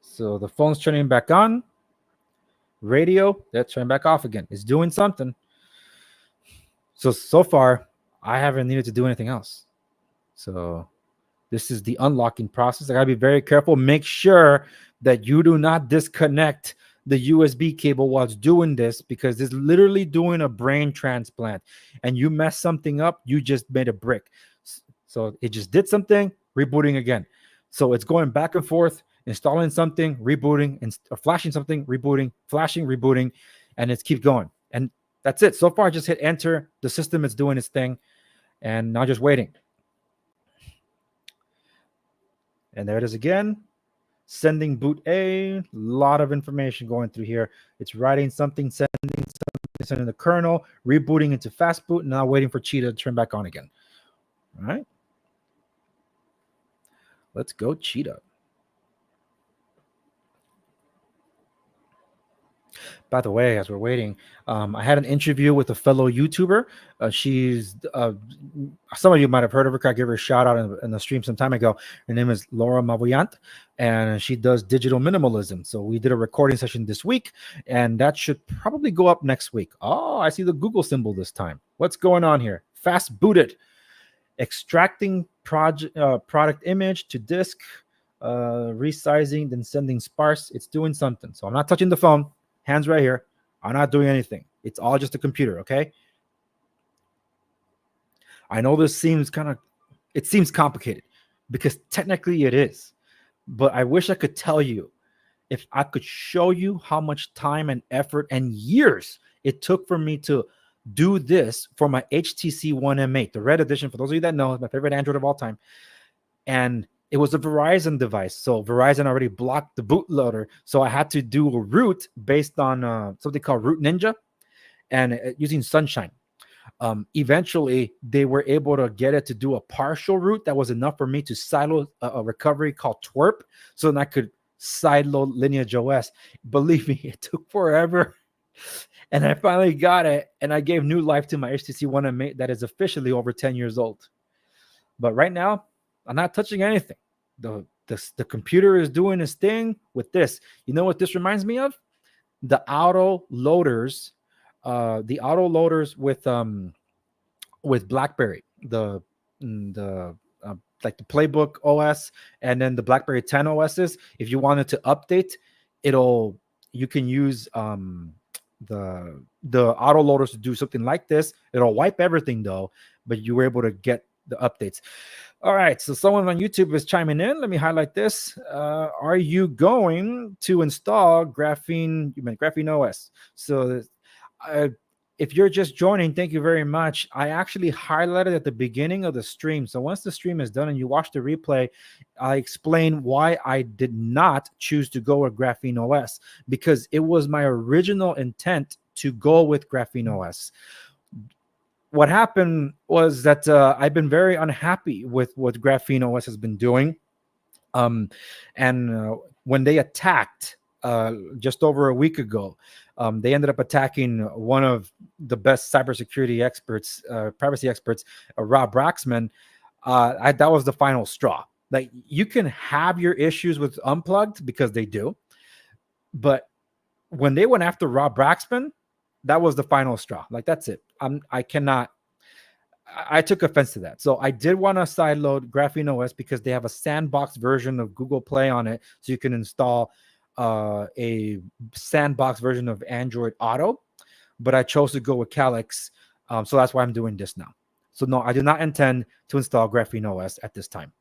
Speaker 3: So the phone's turning back on. Radio, that's turning back off again. It's doing something. So far, I haven't needed to do anything else. So this is the unlocking process. I gotta be very careful. Make sure that you do not disconnect the USB cable while it's doing this, because it's literally doing a brain transplant, and you mess something up, you just made a brick. So it just did something, rebooting again. So it's going back and forth, installing something, rebooting, and flashing something, rebooting, flashing, rebooting, and it keeps going. And that's it. So far, I just hit enter. The system is doing its thing, and now just waiting. And there it is again. Sending boot A. Lot of information going through here. It's writing something, sending the kernel, rebooting into fast boot, now waiting for Cheetah to turn back on again. All right. Let's go, Cheetah. By the way, as we're waiting, I had an interview with a fellow YouTuber. She's some of you might have heard of her. I gave her a shout out in the stream some time ago. Her name is Laura Mavoyant, and she does digital minimalism. So we did a recording session this week, and that should probably go up next week. Oh, I see the Google symbol this time. What's going on here? Fast booted, extracting product image to disk, resizing, then sending sparse. It's doing something. So I'm not touching the phone. Hands right here. I'm not doing anything. It's all just a computer, okay? I know this seems seems complicated, because technically it is. But I wish I could tell you, if I could show you how much time and effort and years it took for me to do this for my HTC One M8, the red edition, for those of you that know, it's my favorite Android of all time. And it was a Verizon device. So Verizon already blocked the bootloader. So I had to do a root based on something called Root Ninja, and using Sunshine. Eventually, they were able to get it to do a partial root that was enough for me to sideload a recovery called twerp, so then I could sideload Lineage OS. Believe me, it took forever. And I finally got it, and I gave new life to my HTC One M8 that is officially over 10 years old. But right now, I'm not touching anything. The computer is doing its thing with this. You know what this reminds me of? The auto loaders, with BlackBerry, the like the Playbook OS, and then the BlackBerry 10 OSs. If you wanted to update, you can use the autoloaders to do something like this. It'll wipe everything though, but you were able to get the updates. All right, so someone on YouTube is chiming in. Let me highlight this. Are you going to install GrapheneOS? So if you're just joining, thank you very much. I actually highlighted at the beginning of the stream. So once the stream is done and you watch the replay, I explain why I did not choose to go with GrapheneOS, because it was my original intent to go with GrapheneOS. What happened was that I've been very unhappy with what GrapheneOS has been doing. And when they attacked just over a week ago, they ended up attacking one of the best cybersecurity experts, privacy experts, Rob Braxman. That was the final straw. Like, you can have your issues with Unplugged, because they do, but when they went after Rob Braxman, that was the final straw. Like, that's it. I took offense to that. So I did want to sideload GrapheneOS because they have a sandbox version of Google Play on it, so you can install a sandbox version of Android Auto, but I chose to go with Calyx, so that's why I'm doing this now. So no, I do not intend to install GrapheneOS at this time.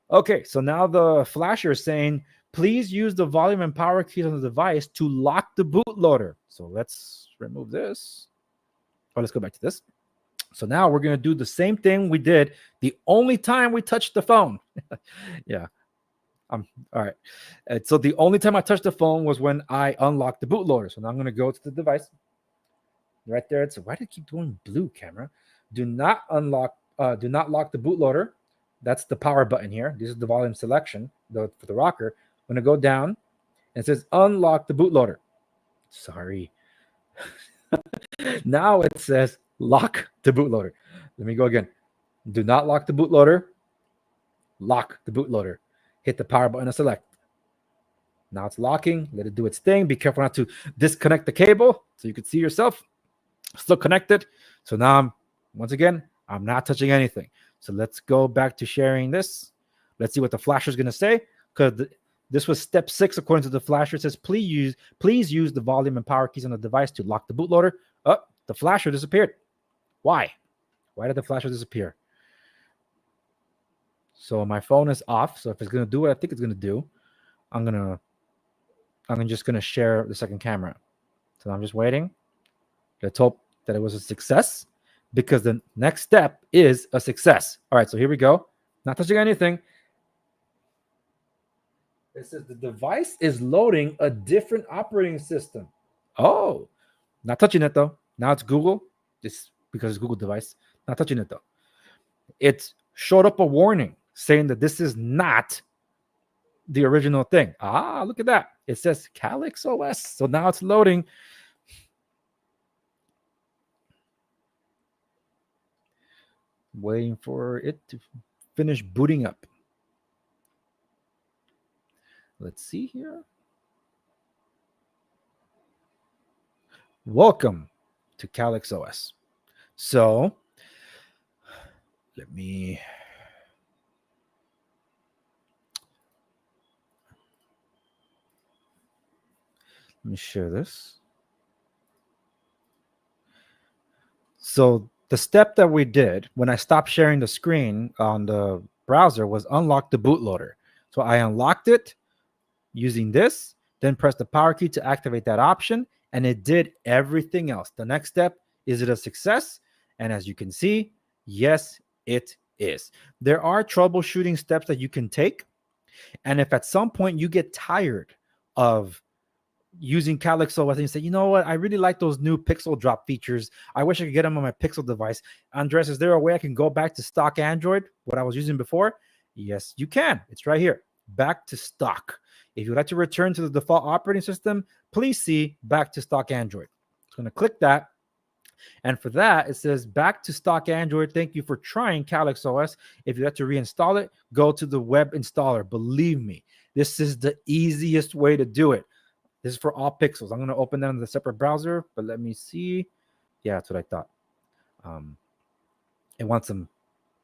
Speaker 3: Okay, so now the flasher is saying, please use the volume and power keys on the device to lock the bootloader. So let's remove this. Oh, let's go back to this. So now we're going to do the same thing we did the only time we touched the phone. Yeah. All right. So the only time I touched the phone was when I unlocked the bootloader. So now I'm going to go to the device. Right there. It's why did it keep doing blue, camera? Do not lock the bootloader. That's the power button here. This is the volume selection for the rocker. I'm going to go down, and it says unlock the bootloader. Sorry. Now it says lock the bootloader. Let me go again. Do not lock the bootloader. Lock the bootloader. Hit the power button and select. Now it's locking. Let it do its thing. Be careful not to disconnect the cable so you can see yourself. Still connected. So now once again, I'm not touching anything. So let's go back to sharing this. Let's see what the flasher is going to say, because this was step 6 according to the flasher. It says, please use the volume and power keys on the device to lock the bootloader. Oh, the flasher disappeared. Why? Why did the flasher disappear? So my phone is off. So if it's going to do what I think it's going to do, I'm just going to share the second camera. So I'm just waiting. Let's hope that it was a success, because the next step is a success. All right, so here we go. Not touching anything. It says the device is loading a different operating system. Oh, not touching it though. Now it's Google, just because it's Google device. Not touching it though. It showed up a warning saying that this is not the original thing. Ah, look at that. It says CalyxOS. So now it's loading. Waiting for it to finish booting up. Let's see here. Welcome to CalyxOS. So let me share this. So the step that we did when I stopped sharing the screen on the browser was unlock the bootloader. So I unlocked it using this, then press the power key to activate that option, and it did everything else. The next step, is it a success? And as you can see, yes, it is. There are troubleshooting steps that you can take, and if at some point you get tired of using CalyxOS and you say, you know what, I really like those new pixel drop features. I wish I could get them on my Pixel device. Andres, is there a way I can go back to stock Android, what I was using before? Yes, you can. It's right here. Back to stock. If you'd like to return to the default operating system, please see back to stock Android. I'm going to click that. And for that, it says back to stock Android. Thank you for trying CalyxOS. If you'd like to reinstall it, go to the web installer. Believe me, this is the easiest way to do it. This is for all pixels. I'm going to open that in the separate browser, but let me see. Yeah, that's what I thought. It wants some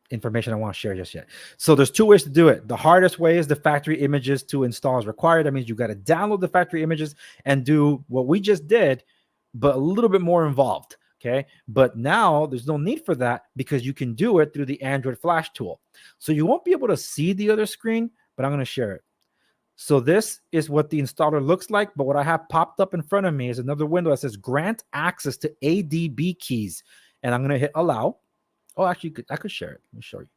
Speaker 3: information I want to share just yet. So there's two ways to do it. The hardest way is the factory images to install is required. That means you got to download the factory images and do what we just did, but a little bit more involved. Okay. But now there's no need for that because you can do it through the Android Flash tool. So you won't be able to see the other screen, but I'm going to share it. So this is what the installer looks like, but what I have popped up in front of me is another window that says grant access to ADB keys. And I'm going to hit allow. Oh, actually, I could share it. Let me show you.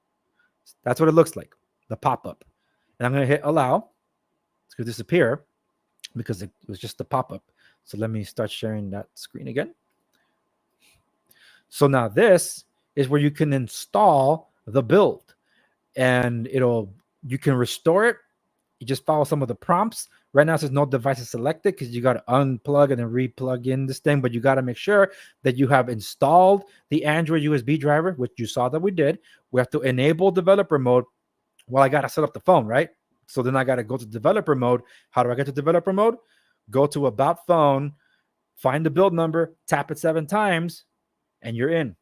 Speaker 3: That's what it looks like, the pop-up. And I'm going to hit allow. It's going to disappear because it was just the pop-up. So let me start sharing that screen again. So now this is where you can install the build. And you can restore it. You just follow some of the prompts. Right now it says no device is selected because you got to unplug and then re-plug in this thing, but you got to make sure that you have installed the Android USB driver, which you saw that we did. We have to enable developer mode. Well, I got to set up the phone, right? So then I got to go to developer mode. How do I get to developer mode? Go to about phone, find the build number, tap it 7 times, and you're in.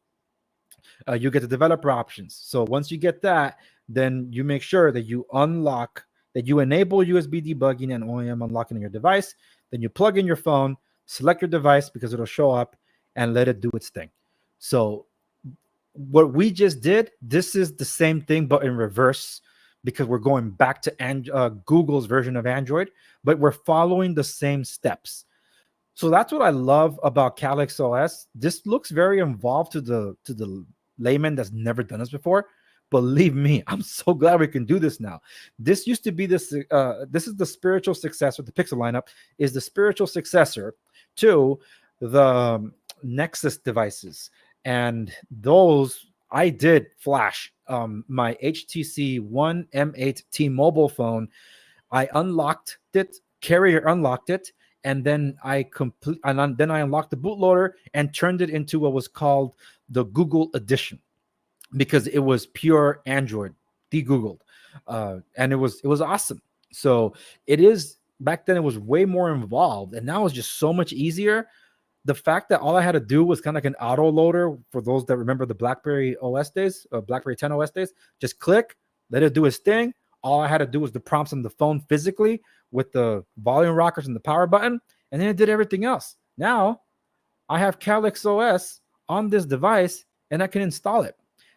Speaker 3: You get the developer options. So once you get that, then you make sure that you unlock, that you enable USB debugging and OEM unlocking on your device. Then you plug in your phone, select your device because it'll show up, and let it do its thing. So what we just did, this is the same thing, but in reverse, because we're going back to Google's version of Android, but we're following the same steps. So that's what I love about CalyxOS. This looks very involved to the layman that's never done this before. Believe me, I'm so glad we can do this now. This used to be this. This is the spiritual successor. The Pixel lineup is the spiritual successor to the Nexus devices, and those I did flash. My HTC One M8 T-Mobile phone, I unlocked it. Carrier unlocked it. And then I unlocked the bootloader and turned it into what was called the Google Edition, because it was pure Android, de-Googled, and it was awesome. So it is, back then it was way more involved, and now it's just so much easier. The fact that all I had to do was kind of like an auto loader, for those that remember the BlackBerry OS days, BlackBerry 10 OS days, just click, let it do its thing. All I had to do was the prompts on the phone physically with the volume rockers and the power button, and then it did everything else. Now I have CalyxOS on this device and I can install it.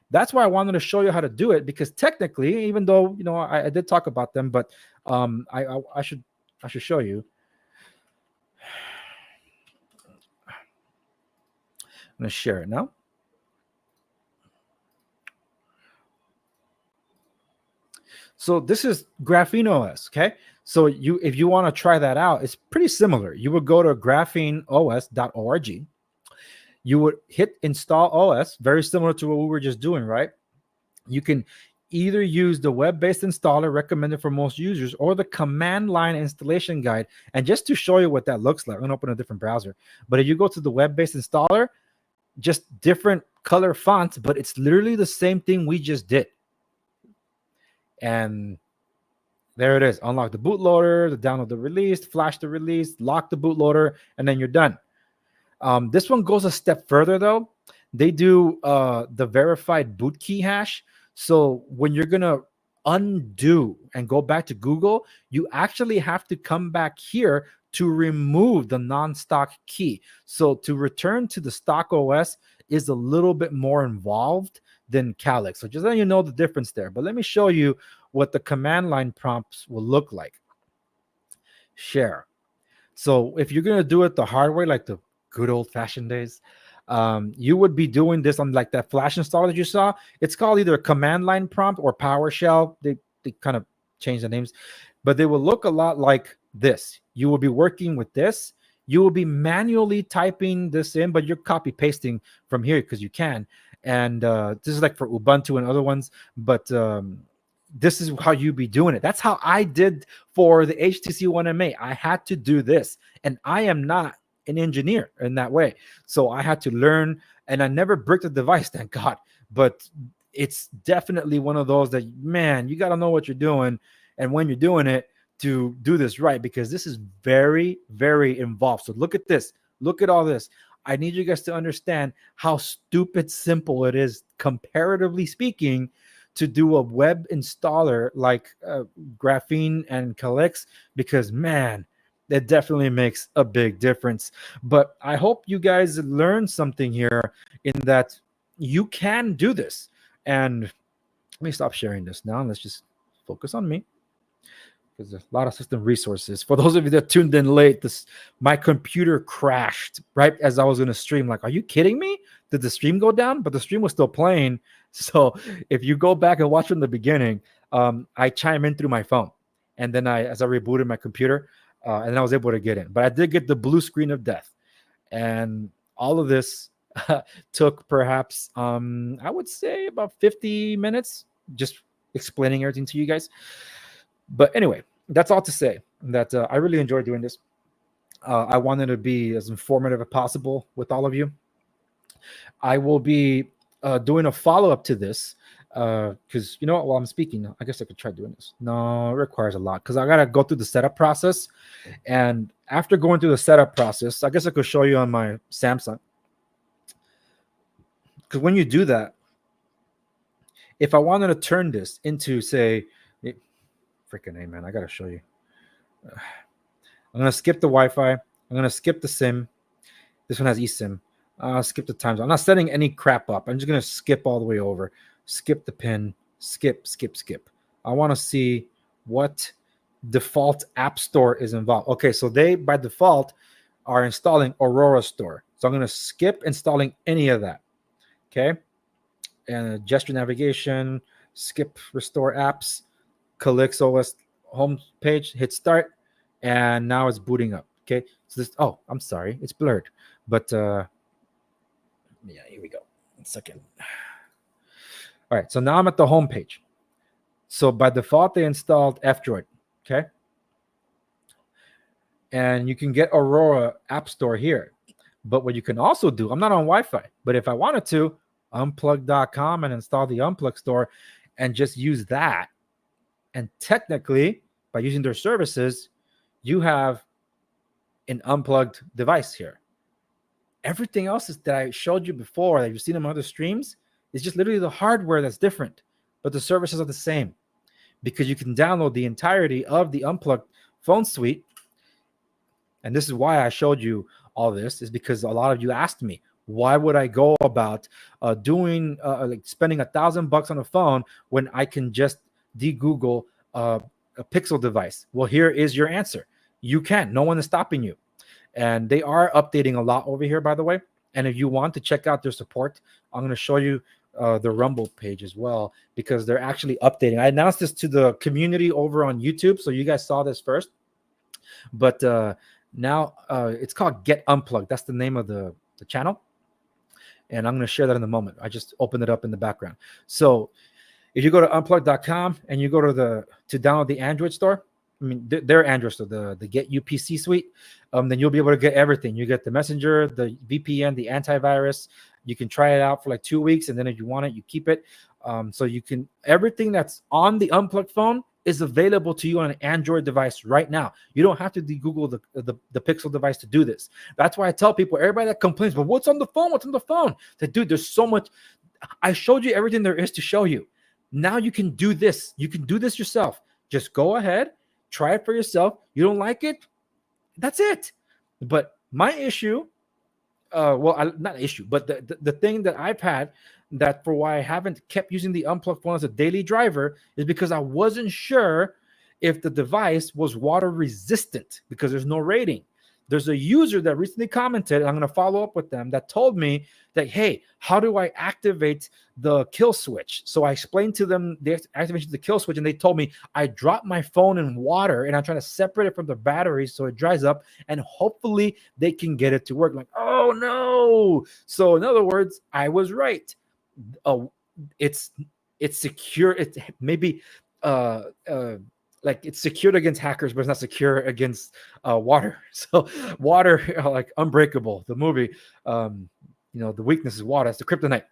Speaker 3: That's why I wanted to show you how to do it, because technically, even though I did talk about them, but I should show you. I'm going to share it now. So this is GrapheneOS, okay? So if you want to try that out, it's pretty similar. You would go to grapheneos.org. You would hit install OS, very similar to what we were just doing, right? You can either use the web-based installer recommended for most users or the command line installation guide. And just to show you what that looks like, I'm going to open a different browser. But if you go to the web-based installer, just different color fonts, but it's literally the same thing we just did. And there it is. Unlock the bootloader, download the release, flash the release, lock the bootloader, and then you're done. This one goes a step further, though. They do the verified boot key hash. So when you're going to undo and go back to Google, you actually have to come back here to remove the non-stock key. So to return to the stock OS is a little bit more involved than Calyx. So just letting you know the difference there. But let me show you what the command line prompts will look like. Share. So if you're going to do it the hard way, like the good old-fashioned days, you would be doing this on like that flash installer that you saw. It's called either a command line prompt or PowerShell. They kind of change the names, but they will look a lot like this. You will be working with this. You will be manually typing this in, but you're copy pasting from here because you can. And this is like for Ubuntu and other ones, but this is how you be doing it. That's how I did for the HTC One MA. I had to do this, and I am not an engineer in that way, so I had to learn. And I never bricked the device, thank God. But it's definitely one of those that, man, you got to know what you're doing, and when you're doing it, to do this right, because this is very, very involved. So look at this. Look at all this. I need you guys to understand how stupid simple it is, comparatively speaking, to do a web installer like Graphene and Calyx, because, man, it definitely makes a big difference. But I hope you guys learn something here in that you can do this. And let me stop sharing this now. Let's just focus on me, because there's a lot of system resources. For those of you that tuned in late, my computer crashed right as I was going to stream. Like, are you kidding me? Did the stream go down? But the stream was still playing. So if you go back and watch from the beginning, I chime in through my phone. And then as I rebooted my computer, and I was able to get in. But I did get the blue screen of death. And all of this took perhaps, I would say, about 50 minutes, just explaining everything to you guys. But anyway, that's all to say that I really enjoyed doing this. I wanted to be as informative as possible with all of you. I will be doing a follow-up to this because, you know what, while I'm speaking, I guess I could try doing this. No, it requires a lot because I got to go through the setup process. And after going through the setup process, I guess I could show you on my Samsung. Because when you do that, if I wanted to turn this into, say, freaking A, man, I got to show you. I'm going to skip the Wi-Fi. I'm going to skip the SIM. This one has eSIM. Skip the time zone. I'm not setting any crap up. I'm just going to skip all the way over. Skip the pin. Skip. I want to see what default app store is involved. Okay, so they, by default, are installing Aurora Store. So I'm going to skip installing any of that. Okay. And gesture navigation, skip restore apps, CalyxOS home page, hit start, and now it's booting up. Okay. So this, oh, I'm sorry, it's blurred. But yeah, here we go. 1 second. All right, so now I'm at the home page. So by default, they installed F-Droid. Okay. And you can get Aurora App Store here. But what you can also do, I'm not on Wi-Fi, but if I wanted to, unplugged.com and install the Unplugged store and just use that. And technically, by using their services, you have an unplugged device here. Everything else is that I showed you before, that you've seen in other streams, is just literally the hardware that's different, but the services are the same, because you can download the entirety of the Unplugged phone suite. And this is why I showed you all this, is because a lot of you asked me, why would I go about doing like spending $1,000 on a phone when I can just de-Google a Pixel device? Well, here is your answer. You can. No one is stopping you. And they are updating a lot over here, by the way. And if you want to check out their support, I'm going to show you the Rumble page as well, because they're actually updating. I announced this to the community over on YouTube, so you guys saw this first. But now it's called Get Unplugged. That's the name of the channel. And I'm going to share that in a moment. I just opened it up in the background. So if you go to unplugged.com and you go to download the Android store, I mean, their Android store, the Get UPC suite, then you'll be able to get everything. You get the Messenger, the VPN, the antivirus. You can try it out for like 2 weeks, and then if you want it, you keep it. So you can, everything that's on the Unplugged phone is available to you on an Android device right now. You don't have to Google the Pixel device to do this. That's why I tell people, everybody that complains, but what's on the phone? What's on the phone? That, dude, there's so much. I showed you everything there is to show you. Now you can do this. You can do this yourself. Just go ahead, try it for yourself. You don't like it? That's it. But my issue, not issue, but the thing that I've had, that for why I haven't kept using the Unplugged phone as a daily driver, is because I wasn't sure if the device was water resistant, because there's no rating. there's a user that recently commented, I'm going to follow up with them, that told me that, hey, how do I activate the kill switch? So I explained to them the activation of the kill switch, and they told me I dropped my phone in water and I'm trying to separate it from the battery so it dries up, and hopefully they can get it to work. Like, oh no. So in other words, I was right. It's secure. It's maybe like it's secured against hackers, but it's not secure against water. So water, like Unbreakable, the movie, the weakness is water. That's the kryptonite.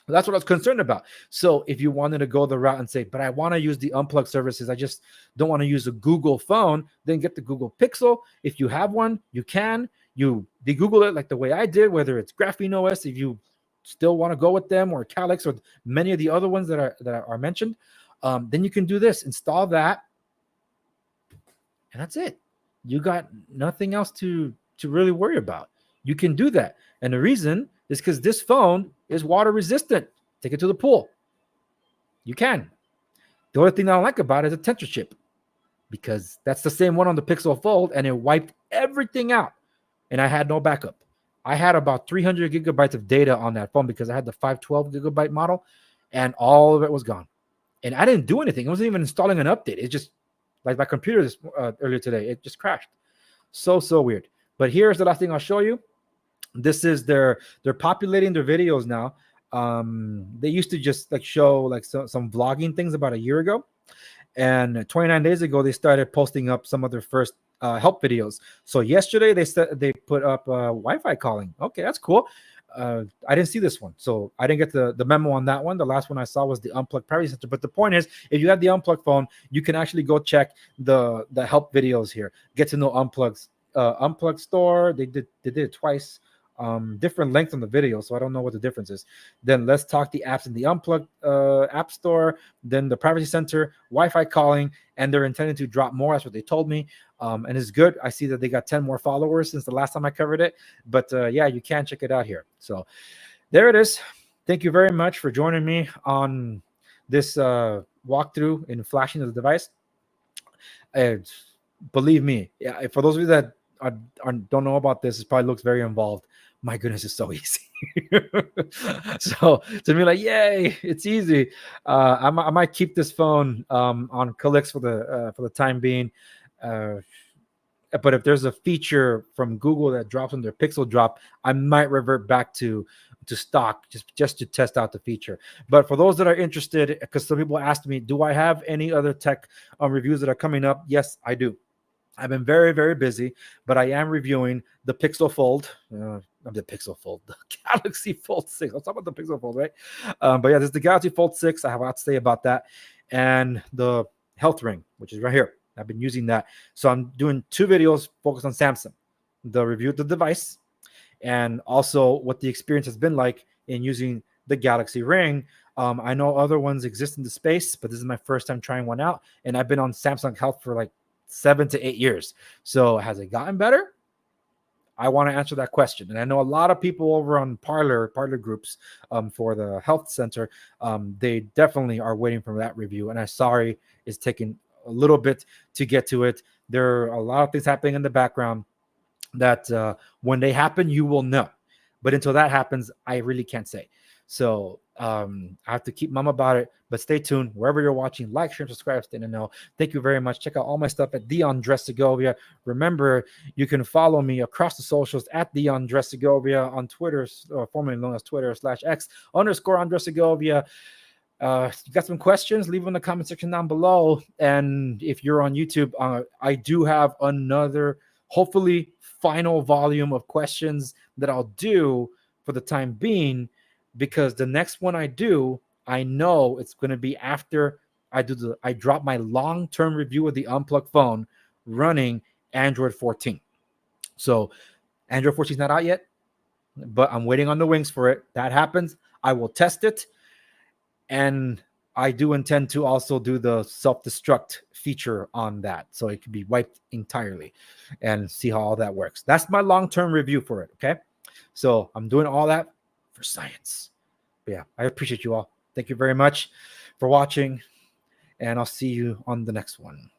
Speaker 3: That's what I was concerned about. So if you wanted to go the route and say, but I want to use the Unplugged services, I just don't want to use a Google phone, then get the Google Pixel. If you have one, you can. You de-Google it like the way I did, whether it's GrapheneOS, if you still want to go with them, or Calyx, or many of the other ones that are mentioned, then you can do this. Install that, and that's it. You got nothing else to really worry about. You can do that. And the reason is because this phone is water resistant. Take it to the pool. You can. The only thing I don't like about it is a temperature chip, because that's the same one on the Pixel Fold, and it wiped everything out, and I had no backup. I had about 300 gigabytes of data on that phone because I had the 512 gigabyte model, and all of it was gone. And I didn't do anything. I wasn't even installing an update. It just, like my computer earlier today, it just crashed. So weird. But here's the last thing I'll show you. This is they're populating their videos now. They used to just like show like some vlogging things about a year ago, and 29 days ago they started posting up some of their first help videos. So yesterday they put up Wi-Fi calling. Okay, that's cool. I didn't see this one, so I didn't get the memo on that one. The last one I saw was the Unplugged Privacy Center. But the point is, if you have the Unplugged phone, you can actually go check the help videos here. Get to know Unplugged store. They did it twice. Different length on the video, so I don't know what the difference is. Then Let's Talk the apps in the Unplugged app store, then the Privacy Center, Wi-Fi calling, and they're intending to drop more. That's what they told me, and it's good. I see that they got 10 more followers since the last time I covered it, but yeah, you can check it out here. So there it is. Thank you very much for joining me on this walkthrough in flashing of the device. Believe me, yeah, for those of you that don't know about this, it probably looks very involved. My goodness, it's so easy. So to me, like, yay, it's easy. I might keep this phone on Calyx for the time being. But if there's a feature from Google that drops on their Pixel Drop, I might revert back to stock just to test out the feature. But for those that are interested, because some people asked me, do I have any other tech reviews that are coming up? Yes, I do. I've been very, very busy, but I am reviewing the Pixel Fold. The Galaxy Fold 6. Let's talk about the Pixel Fold, right? But yeah, this is the Galaxy Fold 6. I have a lot to say about that. And the Health Ring, which is right here. I've been using that. So I'm doing 2 videos focused on Samsung. The review of the device, and also what the experience has been like in using the Galaxy Ring. I know other ones exist in the space, but this is my first time trying one out. And I've been on Samsung Health for like 7 to 8 years. So has it gotten better? I want to answer that question. And I know a lot of people over on Parler groups for the health center, they definitely are waiting for that review. And I'm sorry it's taking a little bit to get to it. There are a lot of things happening in the background that when they happen, you will know. But until that happens, I really can't say. So I have to keep mum about it, but stay tuned wherever you're watching. Like, share, and subscribe, stay in the know. Thank you very much. Check out all my stuff at The Andres Segovia. Remember, you can follow me across the socials at The Andres Segovia on Twitter, formerly known as Twitter /X _Andres Segovia. You got some questions, leave them in the comment section down below. And if you're on YouTube, I do have another, hopefully final volume of questions that I'll do for the time being, because the next one I do, I know it's going to be after I drop my long-term review of the Unplugged phone running Android 14. So Android 14 is not out yet, but I'm waiting on the wings for it. That happens, I will test it. And I do intend to also do the self-destruct feature on that, so it can be wiped entirely and see how all that works. That's my long-term review for it, okay? So I'm doing all that for science. But yeah, I appreciate you all. Thank you very much for watching, and I'll see you on the next one.